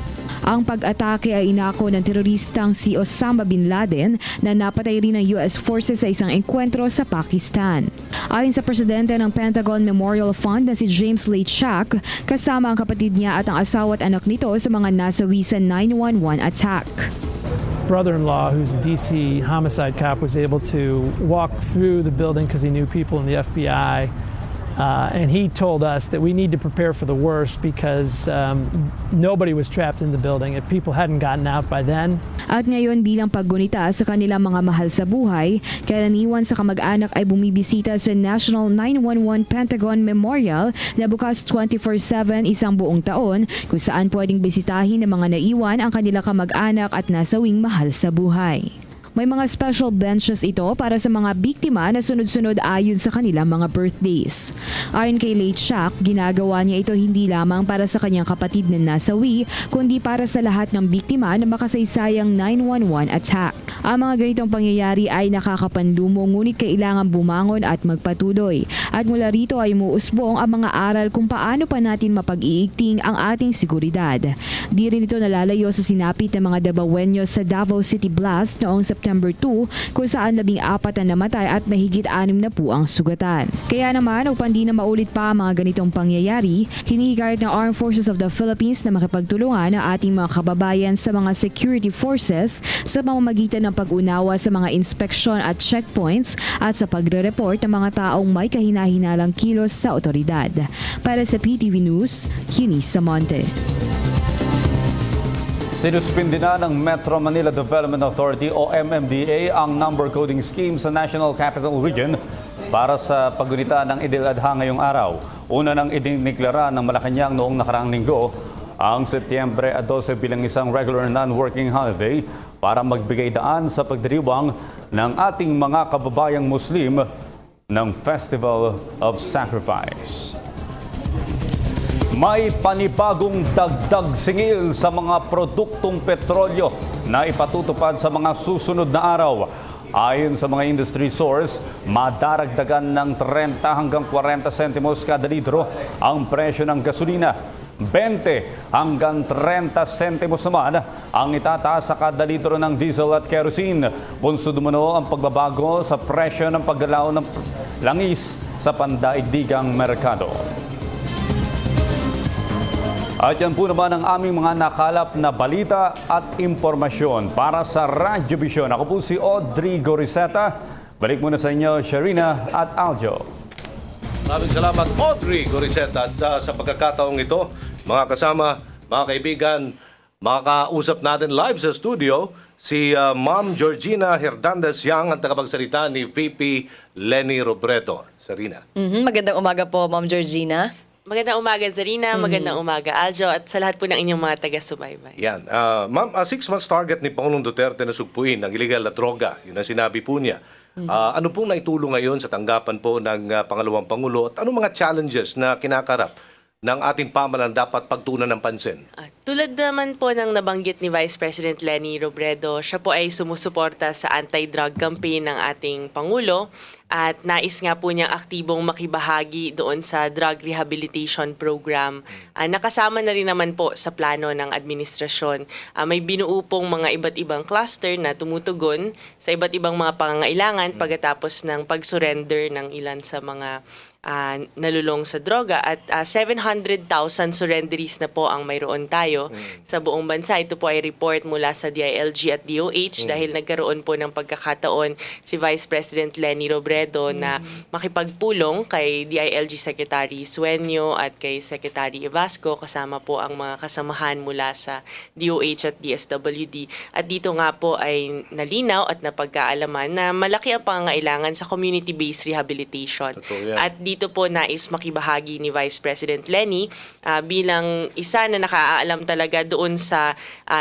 Ang pag-atake ay inako ng teroristang si Osama Bin Laden na napatay rin ng US forces sa isang engkwentro sa Pakistan. Ayon sa presidente ng Pentagon Memorial Fund na si James Lachak, kasama ang kapatid niya at ang asawa at anak nito sa mga nasawi sa 911 attack. Brother-in-law, who's a DC homicide cop, was able to walk through the building because he knew people in the FBI. And he told us that we need to prepare for the worst because nobody was trapped in the building. If people hadn't gotten out by then. At ngayon bilang paggunita sa kanilang mga mahal sa buhay, karaniwan sa kamag-anak ay bumibisita sa National 911 Pentagon Memorial na bukas 24/7 isang buong taon kung saan pwedeng bisitahin ng mga naiwan ang kanilang kamag-anak at nasawing mahal sa buhay. May mga special benches ito para sa mga biktima na sunod-sunod ayon sa kanilang mga birthdays. Ayon kay Lachak, ginagawa niya ito hindi lamang para sa kanyang kapatid na nasawi, kundi para sa lahat ng biktima na makasaysayang 911 attack. Ang mga ganitong pangyayari ay nakakapanlumo ngunit kailangan bumangon at magpatuloy. At mula rito ay umuusbong ang mga aral kung paano pa natin mapag-iigting ang ating seguridad. Di rin ito nalalayo sa sinapit ng mga Davaoeños sa Davao City Blast noong September 2 kung saan 14 na namatay at mahigit 6 na po ang sugatan. Kaya naman upang di na maulit pa ang mga ganitong pangyayari, hinihikayat ng Armed Forces of the Philippines na makipagtulungan ang ating mga kababayan sa mga security forces sa pamamagitan ng pag-unawa sa mga inspeksyon at checkpoints at sa pagre-report ng mga taong may kahina-hinalang kilos sa otoridad. Para sa PTV News, Eunice Monte. Sinuspindi na ng Metro Manila Development Authority o MMDA ang number coding scheme sa National Capital Region para sa paggunita ng Idil Adha ngayong araw. Una nang idiniklara ng Malacanang noong nakaraang linggo ang Setyembre 12 bilang isang regular non-working holiday para magbigay daan sa pagdiriwang ng ating mga kababayang Muslim ng Festival of Sacrifice. May panibagong dagdag singil sa mga produktong petrolyo na ipatutupad sa mga susunod na araw. Ayon sa mga industry source, madaragdagan ng 30 hanggang 40 sentimos kada litro ang presyo ng gasolina. 20 hanggang 30 sentimos naman ang itataas sa kada litro ng diesel at kerosene. Bunsod umano ang pagbabago sa presyo ng paggalaw ng langis sa pandaigdigang merkado. At yan po naman ang aming mga nakalap na balita at impormasyon para sa Radyo Vision. Ako po si Audrey Goriseta. Balik muna sa inyo, Sharina at Aljo. Maraming salamat, Audrey Goriseta. At sa pagkakataong ito, mga kasama, mga kaibigan, makakausap natin live sa studio si Ma'am Georgina Hernandez Yang, ang tagapagsalita ni VP Leni Robredo. Sarina. Magandang umaga po, Ma'am Georgina. Magandang umaga, Zarina. Magandang umaga, Aljo. At sa lahat po ng inyong mga taga-subaybay. Yan. Ma'am, 6 months target ni Pangulong Duterte na sugpuin ang illegal na droga. Yun ang sinabi po niya. Ano pong naitulong ngayon sa tanggapan po ng pangalawang Pangulo at anong mga challenges na kinakarap ng ating pamahalaan dapat pagtuunan ng pansin? Tulad naman po ng nabanggit ni Vice President Leni Robredo, siya po ay sumusuporta sa anti-drug campaign ng ating Pangulo at nais nga po niyang aktibong makibahagi doon sa drug rehabilitation program. Nakasama na rin naman po sa plano ng administrasyon. May binuo pong mga iba't ibang cluster na tumutugon sa iba't ibang mga pangangailangan pagkatapos ng pag-surrender ng ilan sa mga nalulong sa droga at 700,000 surrenderies na po ang mayroon tayo sa buong bansa. Ito po ay report mula sa DILG at DOH dahil nagkaroon po ng pagkakataon si Vice President Leni Robredo na makipagpulong kay DILG Secretary Sueño at kay Secretary Evasco kasama po ang mga kasamahan mula sa DOH at DSWD. At dito nga po ay nalinaw at napagkaalaman na malaki ang pangangailangan sa community-based rehabilitation. At dito po nais makibahagi ni Vice President Leni bilang isa na nakaalam talaga doon sa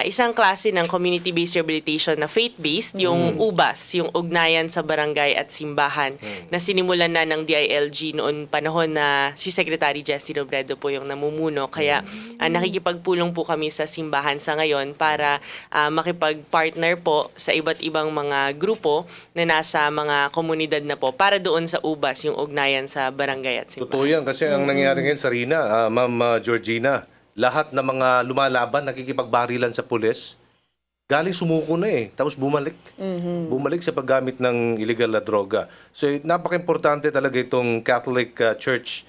isang klase ng community-based rehabilitation na faith-based, yung UBAS, yung ugnayan sa barangay at simbahan na sinimulan na ng DILG noon panahon na si Secretary Jessie Robredo po yung namumuno. Kaya nakikipagpulong po kami sa simbahan sa ngayon para makipag-partner po sa iba't ibang mga grupo na nasa mga komunidad na po para doon sa UBAS, yung ugnayan sa barangay at simbahan. Totoo yan kasi ang nangyari ngayon sa Rina, Ma'am Georgina, lahat ng mga lumalaban, nakikipagbarilan sa pulis, galing sumuko na tapos bumalik. Bumalik sa paggamit ng illegal na droga. So napaka-importante talaga itong Catholic Church,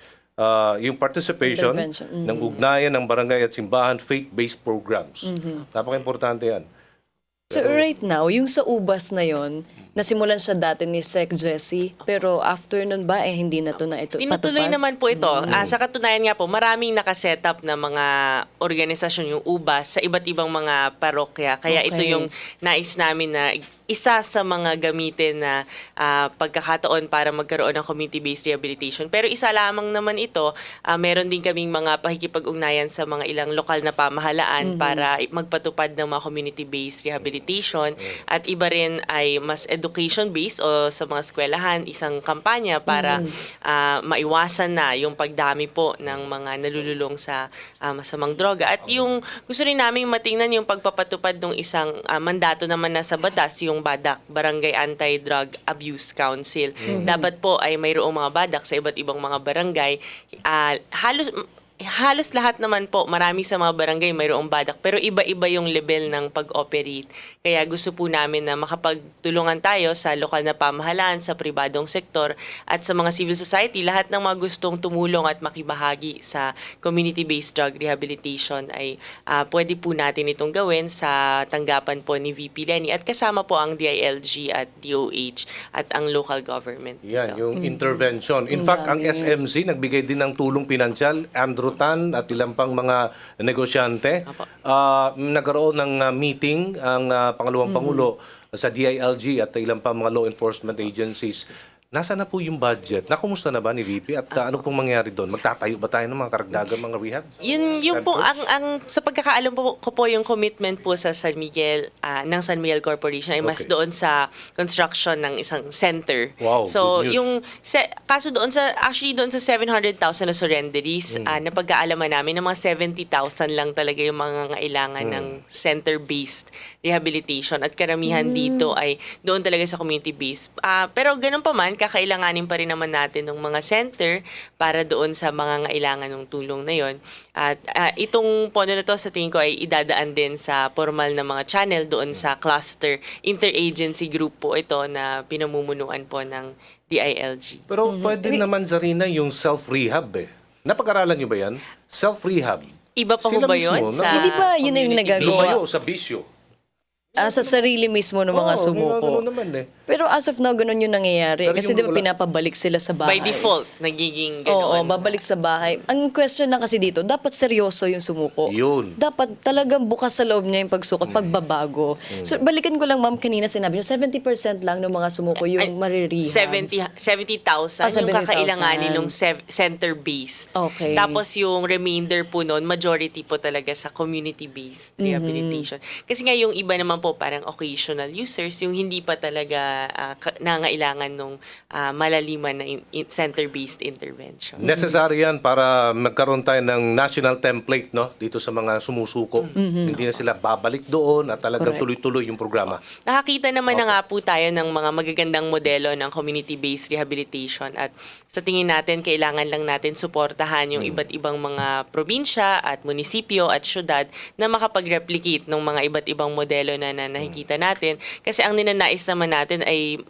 yung participation ng ugnayan ng barangay at simbahan, faith-based programs. Napaka-importante yan. So right now, yung sa UBAS na yon, nasimulan siya dati ni Sec Jessie, pero after nun ba, hindi na to na ito Tinutuloy patupad? naman po ito. Sa katunayan nga po, maraming nakaset-up na mga organisasyon yung UBAS sa iba't ibang mga parokya. Kaya ito yung nais namin na isa sa mga gamitin na pagkakataon para magkaroon ng community-based rehabilitation. Pero isa lamang naman ito, meron din kaming mga pakikipag-ugnayan sa mga ilang lokal na pamahalaan para magpatupad ng mga community-based rehabilitation. At iba rin ay mas education-based o sa mga eskwelahan, isang kampanya para maiwasan na yung pagdami po ng mga nalululong sa masamang droga. At yung gusto rin namin matingnan yung pagpapatupad ng isang mandato naman na sa batas, yung BADAC, Barangay Anti-Drug Abuse Council. Dapat po ay mayroong mga BADAC sa iba't ibang mga barangay. Halos lahat naman po, marami sa mga barangay mayroong BADAC, pero iba-iba yung level ng pag-operate. Kaya gusto po namin na makapagtulungan tayo sa lokal na pamahalaan, sa pribadong sektor, at sa mga civil society, lahat ng mga gustong tumulong at makibahagi sa community-based drug rehabilitation ay pwede po natin itong gawin sa tanggapan po ni VP Leni at kasama po ang DILG at DOH at ang local government. Yan, yung intervention. In fact, ang SMC nagbigay din ng tulong pinansyal, Andrew Tan at ilang pang mga negosyante. Nagkaroon ng meeting ang pangalawang Pangulo sa DILG at ilang pang mga law enforcement agencies. Nasaan na po yung budget? Nakumusta na ba ni VP? At ano pong mangyari doon? Magtatayo ba tayo ng mga karagdagan, mga rehab? Yun po, sa pagkakaalam ko po yung commitment po sa San Miguel, ng San Miguel Corporation ay mas doon sa construction ng isang center. Wow, so, good news. yung, kaso doon sa 700,000 na surrenderies, na pagkaalaman namin na mga 70,000 lang talaga yung mga ngailangan ng center-based rehabilitation at karamihan dito ay doon talaga sa community-based. Pero ganun pa man, kakailanganin pa rin naman natin ng mga center para doon sa mga ngailangan ng tulong na yon. At itong pondo na to sa tingin ko ay idadaan din sa formal na mga channel doon sa cluster interagency group po ito na pinamumunuan po ng DILG. Pero pwede naman, Zarina, yung self-rehab Napag-aralan nyo ba yan? Self-rehab. Iba pa ho ba yun? Hindi ba yun yung nagagawa? Lumayo sa bisyo. Sa sarili mismo ng mga sumuko. Pero as of now, ganun yung nangyayari. Kasi di ba pinapabalik sila sa bahay. By default, nagiging Oo, ganoon. babalik sa bahay. Ang question lang kasi dito, dapat seryoso yung sumuko. Yun. Dapat talagang bukas sa loob niya yung pagsukot, pagbabago. So, balikan ko lang, ma'am, kanina sinabi niyo, 70% lang ng mga sumuko yung marirehab. 70,000 yung 70,000. kakailanganin ng center-based. Okay. Tapos yung remainder po noon, majority po talaga sa community-based rehabilitation. Kasi nga yung iba naman po po parang occasional users, yung hindi pa talaga nangailangan ng malaliman na center-based intervention. Necessary yan para magkaroon tayo ng national template, no, dito sa mga sumusuko. Hindi na sila babalik doon at talagang Correct. tuloy-tuloy yung programa. Nakakita naman na nga po tayo ng mga magagandang modelo ng community-based rehabilitation at sa tingin natin, kailangan lang natin suportahan yung iba't ibang mga probinsya at munisipyo at syudad na makapag-replicate ng mga iba't ibang modelo na nakikita natin. Kasi ang ninanais naman natin ay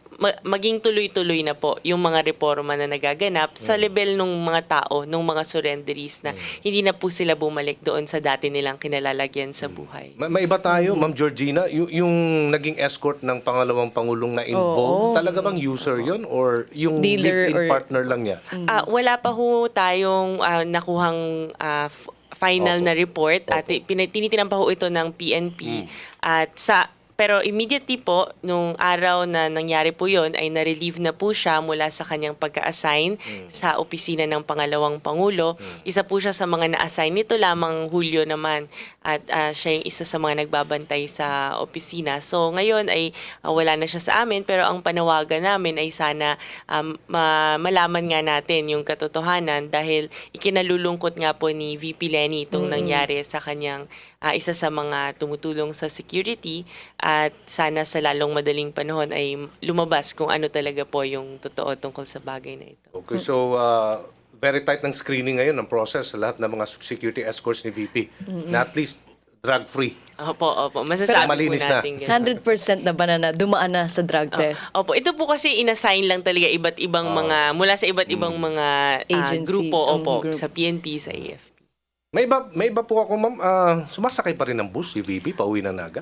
maging tuloy-tuloy na po yung mga reforma na nagaganap sa level ng mga tao, ng mga surrenderies na hindi na po sila bumalik doon sa dati nilang kinalalagyan sa buhay. May iba tayo, Ma'am Georgina, yung naging escort ng pangalawang pangulong na involved, talaga bang user yon or yung Dealer live-in or- partner lang niya? Wala pa ho tayong nakuhang final na report at tinitinan pa ho ito ng PNP at pero immediately po, nung araw na nangyari po yon ay na-relieve na po siya mula sa kanyang pagka-assign sa opisina ng pangalawang Pangulo. Isa po siya sa mga na-assign. Nito lamang Hulyo naman at siya yung isa sa mga nagbabantay sa opisina. So ngayon ay wala na siya sa amin pero ang panawagan namin ay sana malaman nga natin yung katotohanan dahil ikinalulungkot nga po ni VP Lenny itong nangyari sa kanyang isa sa mga tumutulong sa security at sana sa lalong madaling panahon ay lumabas kung ano talaga po yung totoo tungkol sa bagay na ito. Okay, so very tight ng screening ngayon ng process sa lahat ng mga security escorts ni VP na at least drug-free. Opo. Masasabi po malinis na. natin ganun. 100% na ba na dumaan na sa drug test? Opo, ito po kasi inassign lang talaga iba't ibang mga, mula sa iba't ibang mga Agencies, grupo, group. sa PNP, sa AFP. May iba po ako, ma'am, sumasakay pa rin ng bus si VP, pauwi na Naga?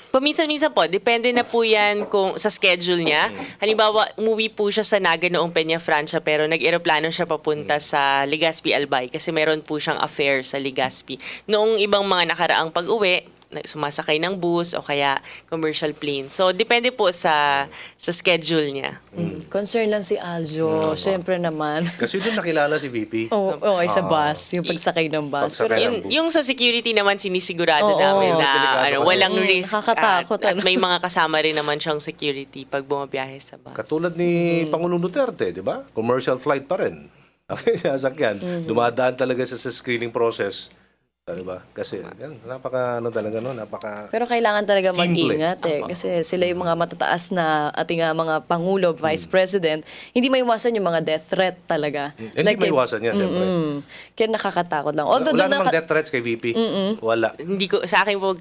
Paminsan-minsan po, depende na po yan kung sa schedule niya. Halimbawa, umuwi po siya sa Naga noong Peña Francia pero nag-aeroplano siya papunta sa Legazpi Albay kasi meron po siyang affair sa Legazpi. Noong ibang mga nakaraang pag-uwi, sumasakay ng bus o kaya commercial plane. So, depende po sa schedule niya. Concern lang si Aljo. Siyempre naman. Kasi doon nakilala si VP. Oo, sa bus. Yung pagsakay ng bus. Pero Pagsakay ng bus. Yung sa security naman, sinisigurado Oo, namin na delikado walang kasi. risk. Nakakatakot, At may mga kasama rin naman siyang security pag bumabiyahe sa bus. Katulad ni Pangulong Duterte, di ba? Commercial flight pa rin. Okay, sasakyan. Dumadaan talaga sa screening process. Diba? Kasi napaka Pero kailangan talaga simple. mag-ingat kasi sila yung mga matataas na ating mga Pangulo, Vice President. Hindi maiwasan yung mga death threat talaga. Hindi maiwasan yan, siyempre. Kaya nakakatakot lang. Wala namang death threats kay VP. Wala. Hindi ko, sa akin po,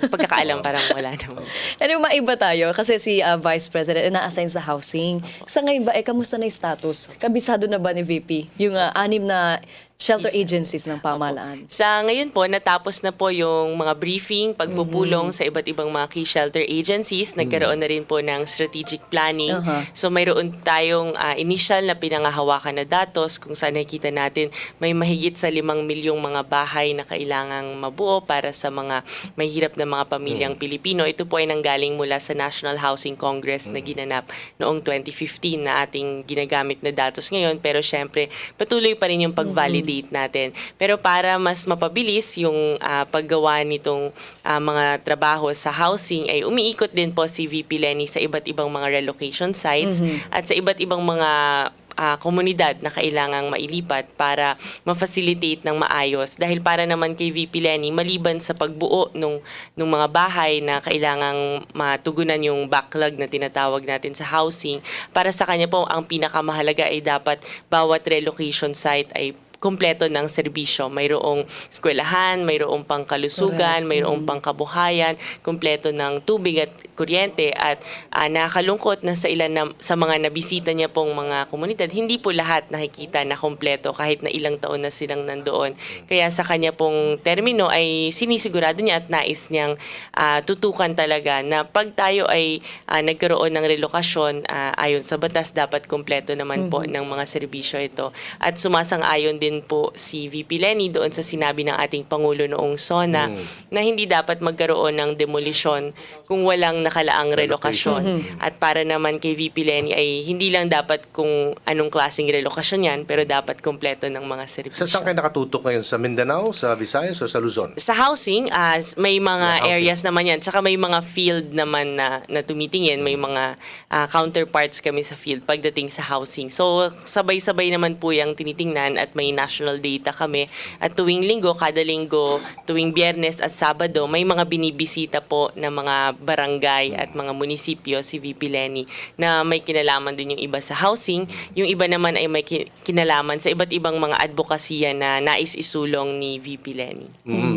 pagkakaalam parang wala naman. Ano yung maiba tayo? Kasi si Vice President na-assign sa housing. Sa ngayon ba, kamusta na yung status? Kabisado na ba ni VP? Yung 6 na shelter agencies ng pamahalaan. Sa ngayon po, natapos na po yung mga briefing, pagpupulong sa iba't ibang mga key shelter agencies. Nagkaroon na rin po ng strategic planning. So mayroon tayong initial na pinangahawakan na datos kung saan nakikita natin may mahigit sa 5 milyong mga bahay na kailangang mabuo para sa mga mahirap na mga pamilyang Pilipino. Ito po ay nanggaling mula sa National Housing Congress na ginanap noong 2015 na ating ginagamit na datos ngayon. Pero syempre, patuloy pa rin yung pag-validate natin. Pero para mas mapabilis yung paggawa nitong mga trabaho sa housing ay umiikot din po si VP Lenny sa iba't ibang mga relocation sites at sa iba't ibang mga komunidad na kailangang mailipat para ma-facilitate ng maayos. Dahil para naman kay VP Lenny, maliban sa pagbuo nung mga bahay na kailangang matugunan yung backlog na tinatawag natin sa housing, para sa kanya po ang pinakamahalaga ay dapat bawat relocation site ay kumpleto ng serbisyo. Mayroong eskwelahan, mayroong pangkalusugan, mayroong pangkabuhayan, kumpleto ng tubig at kuryente at nakakalungkot na sa ilan sa mga nabisita niya pong mga komunidad, hindi po lahat nakikita na kumpleto kahit na ilang taon na silang nandoon. Kaya sa kanya pong termino ay sinisigurado niya at nais niyang tutukan talaga na pag tayo ay nagkaroon ng relokasyon ayon sa batas, dapat kumpleto naman po ng mga serbisyo ito. At sumasang-ayon din din po si VP Lenny doon sa sinabi ng ating Pangulo noong SONA na hindi dapat magkaroon ng demolisyon kung walang nakalaang relokasyon. At para naman kay VP Lenny ay hindi lang dapat kung anong klaseng relokasyon yan, pero dapat kompleto ng mga serbisyo. Saan kayo nakatutok ngayon? Sa Mindanao, sa Visayas, o sa Luzon? Sa housing, may mga areas naman yan. Tsaka may mga field naman na tumitingin. May mga counterparts kami sa field pagdating sa housing. So, sabay-sabay naman po yung tinitingnan at may national data kami. At tuwing linggo, kada linggo, tuwing Biyernes at Sabado, may mga binibisita po ng mga barangay at mga munisipyo si VP Lenny na may kinalaman din yung iba sa housing. Yung iba naman ay may kinalaman sa iba't ibang mga advokasya na nais isulong ni VP Lenny.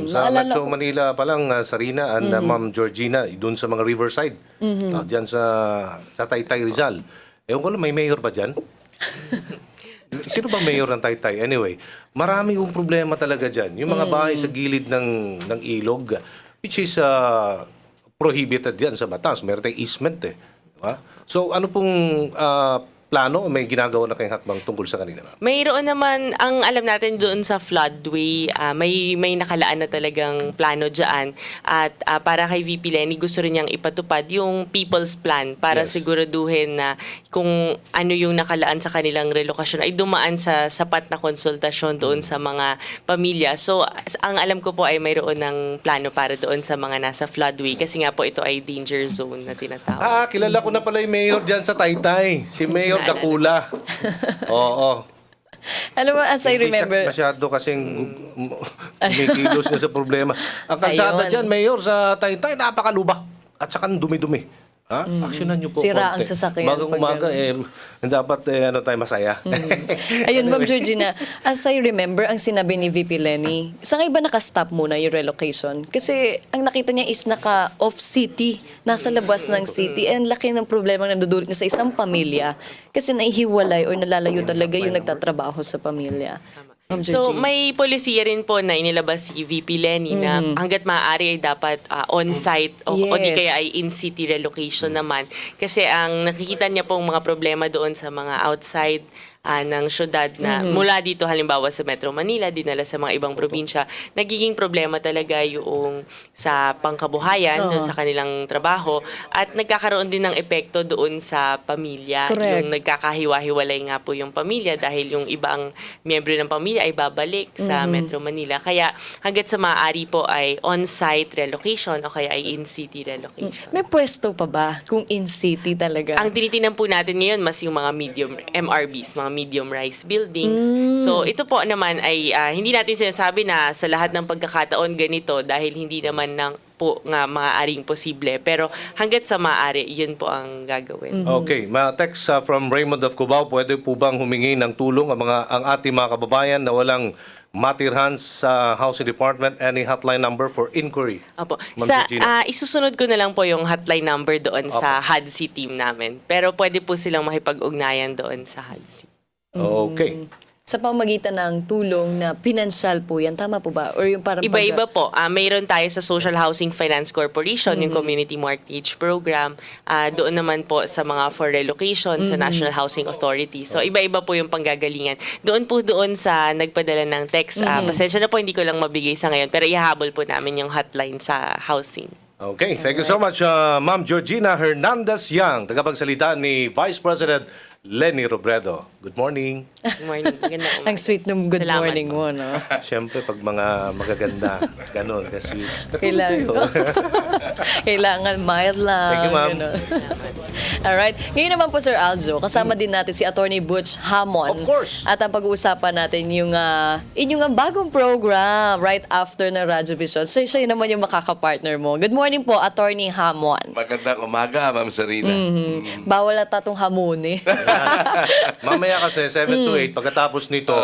Sa Metro Manila pa lang, Sarina and Ma'am Georgina, doon sa mga riverside, dyan sa Taytay Rizal. Ewan ko lang, may mayor ba dyan? Sino ba mayor ng Taytay? Anyway, marami yung problema talaga dyan. Yung mga bahay sa gilid ng ilog, which is prohibited yan sa batas. Meron tayong easement eh. Diba? So ano pong plano, may ginagawa na kayong hakbang tungkol sa kanila? Mayroon naman, ang alam natin doon sa floodway, may nakalaan na talagang plano dyan. At para kay VP Lenny, gusto rin niyang ipatupad yung people's plan para siguraduhin na kung ano yung nakalaan sa kanilang relokasyon ay dumaan sa sapat na konsultasyon doon sa mga pamilya. So, ang alam ko po ay mayroon ng plano para doon sa mga nasa floodway kasi nga po ito ay danger zone na tinatawag. Kilala ko na pala yung mayor dyan sa Taytay. Si Mayor Dakula. Oo. Alam mo, as I remember... Masyado kasing kumikilos na sa problema. Ang kalsada dyan, Mayor, sa Taytay, napakalubak. At saka dumi-dumi. Aksyonan niyo po. Sira ang sasakyan. Bagang umaga, dapat tayo masaya. Ayun, Ma'am Georgina, as I remember, ang sinabi ni VP Lenny, saan ba naka-stop muna yung relocation? Kasi ang nakita niya is naka-off-city, nasa labas ng city. And laki ng problema na nadudulot niya sa isang pamilya kasi naihiwalay o nalalayo talaga yung nagtatrabaho sa pamilya. So, may polisiya rin po na inilabas si VP Lenny na hanggat maaari ay dapat on-site o di kaya ay in-city relocation naman. Kasi ang nakikita niya pong mga problema doon sa mga outside ng syudad na mula dito halimbawa sa Metro Manila, dinala sa mga ibang probinsya, nagiging problema talaga yung sa pangkabuhayan, doon sa kanilang trabaho at nagkakaroon din ng epekto doon sa pamilya. Correct. Yung nagkakahiwa-hiwalay nga po yung pamilya dahil yung ibang miyembro ng pamilya ay babalik sa Metro Manila. Kaya hanggat sa maaari po ay on-site relocation o kaya ay in-city relocation. May pwesto pa ba kung in-city talaga? Ang tinitingnan po natin ngayon mas yung mga medium MRBs, mga medium-rise buildings. So ito po naman ay hindi natin sinasabi na sa lahat ng pagkakataon ganito dahil hindi naman po nga maaaring posible. Pero hanggat sa maaari, yun po ang gagawin. Okay, text from Raymond of Cubao, pwede po bang humingi ng tulong ang ating mga kababayan na walang matirhan sa Housing Department? Any hotline number for inquiry? Opo. Isusunod ko na lang po yung hotline number doon sa HUDC team namin. Pero pwede po silang makipag-ugnayan doon sa HUDC. Okay. Sa pamagitan ng tulong na pinansyal po yan, tama po ba? Or yung parang iba-iba po. Mayroon tayo sa Social Housing Finance Corporation, yung Community Mortgage Program. Doon naman po sa mga for relocation sa National Housing Authority. So iba-iba po yung panggagalingan. Doon sa nagpadala ng text. Pasensya na po, hindi ko lang mabigay sa ngayon. Pero ihahabol po namin yung hotline sa housing. Okay, thank you so much, Ma'am Georgina Hernandez-Yang, tagapagsalita ni Vice President Lenny Robredo. Good morning. Good morning. Ang sweet ng good Salamat morning po. mo, no? Siyempre, pag mga magaganda, ganun, kasi Kailangan mild lang. Thank you, ma'am. Alright. Ngayon naman po, Sir Aljo, kasama din natin si Attorney Butch Hamon. Of course. At ang pag-uusapan natin yung inyong bagong program right after na Radyo Vision. So, siya naman yung makakapartner mo. Good morning po, Attorney Hamon. Magandang umaga, Ma'am Sarina. Bawal na tatong hamon eh. Mamaya kasi, 7 to 8, pagkatapos nito,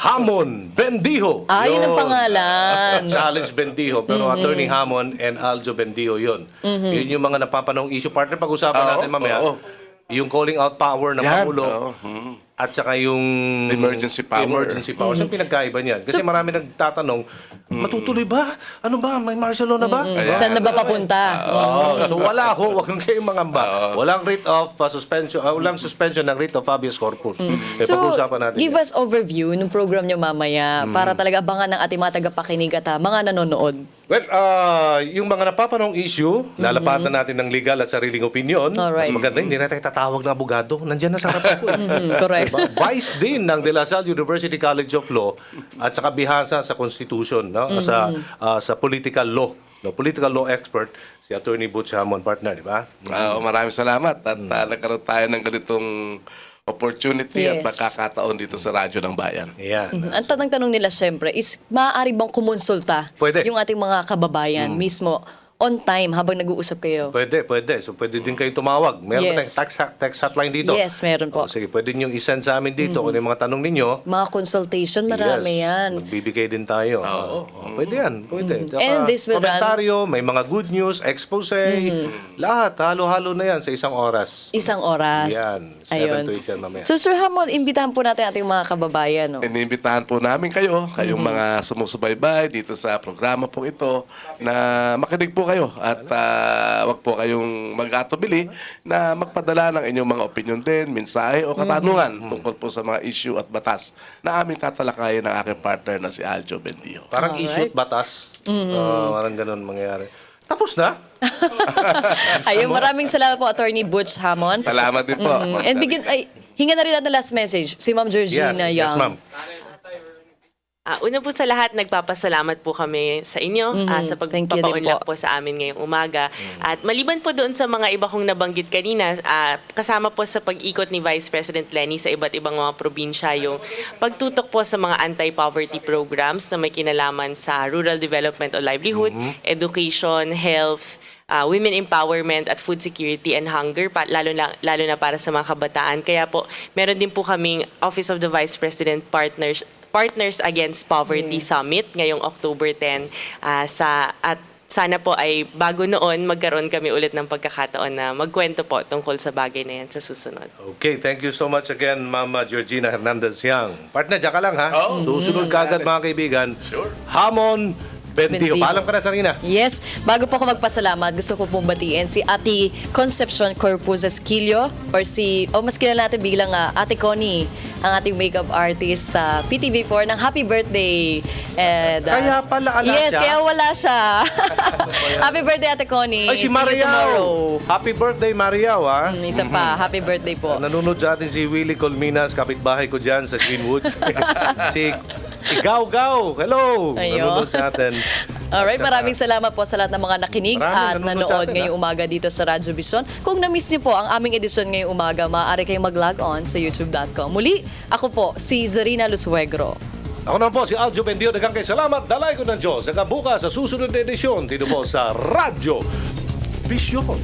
Hamon Bendijo. Yun ang pangalan. Challenge Bendijo. Pero Attorney Hamon and Aljo Bendijo yun. Yun yung mga napapanong issue. Partner, pag-usapan natin mamaya. Yung calling out power ng Pangulo. at saka yung Emergency power. Emergency powers. Ang pinagkaiba niyan. Kasi marami nagtatanong, matutuloy ba? Ano ba? May martial law na ba? Saan na ba papunta? So wala ho, wag kayong mangamba. Walang writ of suspension, walang suspension ng writ of habeas corpus. So, Pag-uusapan natin give yan. us overview ng program nyo mamaya para talaga abangan ng ating mga tagapakinig at mga nanonood. Well, yung mga napapanong issue, lalapatan natin ng legal at sariling opinion. Alright. Mas maganda, hindi na tayo tatawag na abogado. Nandiyan na sa harapan ko. Correct. Diba? Vice Dean ng De La Salle University College of Law at saka bihasa sa Constitution, no? Sa political law. No, political law expert, si Attorney Butch Hamon, partner, di ba? Maraming salamat at nagkaroon tayo ng ganitong opportunity at Yes. pagkakataon dito sa Radyo ng Bayan. Yan. Ang tanong niila syempre is, maaari bang kumonsulta Pwede. yung ating mga kababayan mismo on time habang nag-uusap kayo? Pwede. So, pwede din kayo tumawag. Meron ba Yes. tayong text hotline dito? Yes, meron po. Sige, pwede nyo i-send sa amin dito kung ano yung mga tanong ninyo. Mga consultation, marami yan. Magbibigay din tayo. Pwede yan. Pwede. Saka And this will run- komentaryo, may mga good news, expose, lahat. Halo-halo na yan sa isang oras. Isang oras. Yan. 7 Ayun. to 8 yan mamaya. So Sir Hamon, imbitahan po natin ating mga kababayan. No? Iniimbitahan po namin kayong mga sumusubaybay dito sa programa po ito na makinig po kayo at wag po kayong mag-atubili na magpadala ng inyong mga opinion din, mensahe o katanungan tungkol po sa mga issue at batas na aming tatalakayin ng aking partner na si Aljo Bendio. Parang issue at batas. Parang ganun mangyayari. Tapos na. Ayun, maraming salamat po, Attorney Butch Hamon. Salamat din po. Ma'am And Sarina. hinga na rin natin last message, si Ma'am Georgina Yes, Young. ma'am. Una po sa lahat, nagpapasalamat po kami sa inyo sa Thank you din pagpapaunlak po sa amin ngayong umaga. At maliban po doon sa mga iba kong nabanggit kanina, kasama po sa pag-ikot ni Vice President Lenny sa iba't ibang mga probinsya yung pagtutok po sa mga anti-poverty programs na may kinalaman sa rural development o livelihood, education, health, women empowerment at food security and hunger, lalo na para sa mga kabataan. Kaya po, meron din po kaming Office of the Vice President Partners Against Poverty Summit ngayong October 10 at sana po ay bago noon magkaroon kami ulit ng pagkakataon na magkwento po tungkol sa bagay na yan sa susunod. Okay, thank you so much again, Mama Georgina Hernandez Young. Partner, dyan ka lang ha. Susunod ka agad mga kaibigan. Hamon Bendio. Paalam ka na, Sarina. Yes. Bago po ako magpasalamat, gusto ko pong batiin si Ate Concepcion Corpus Esquilio or mas kilala natin bilang Ate Connie, ang ating makeup artist sa PTV4 ng happy birthday. And, Kaya pala ala yes, siya? kaya wala siya. Happy birthday, Ate Connie. Ay, si See you tomorrow. Mariao. Happy birthday, Mariao, ha? Isa pa, happy birthday po. Nanonood sa atin si Willie Colminas, kapitbahay ko dyan sa Greenwood. si Gao Gao. Hello. Ayun. Nanonood sa atin. Alright, maraming salamat po sa lahat ng mga nakinig Maraming at nanonood sa nanood atin, ngayong umaga dito sa Radyo Vision. Kung na-miss niyo po ang aming edisyon ngayong umaga, maaari kayong mag-log on sa youtube.com. Muli, ako po, si Zarina Lusuegro. Ako naman po, si Aljo Bendio. Daghang kay salamat. Dalay ko ng Diyos. Hanggang bukas sa susunod na edisyon dito po sa Radyo Vision.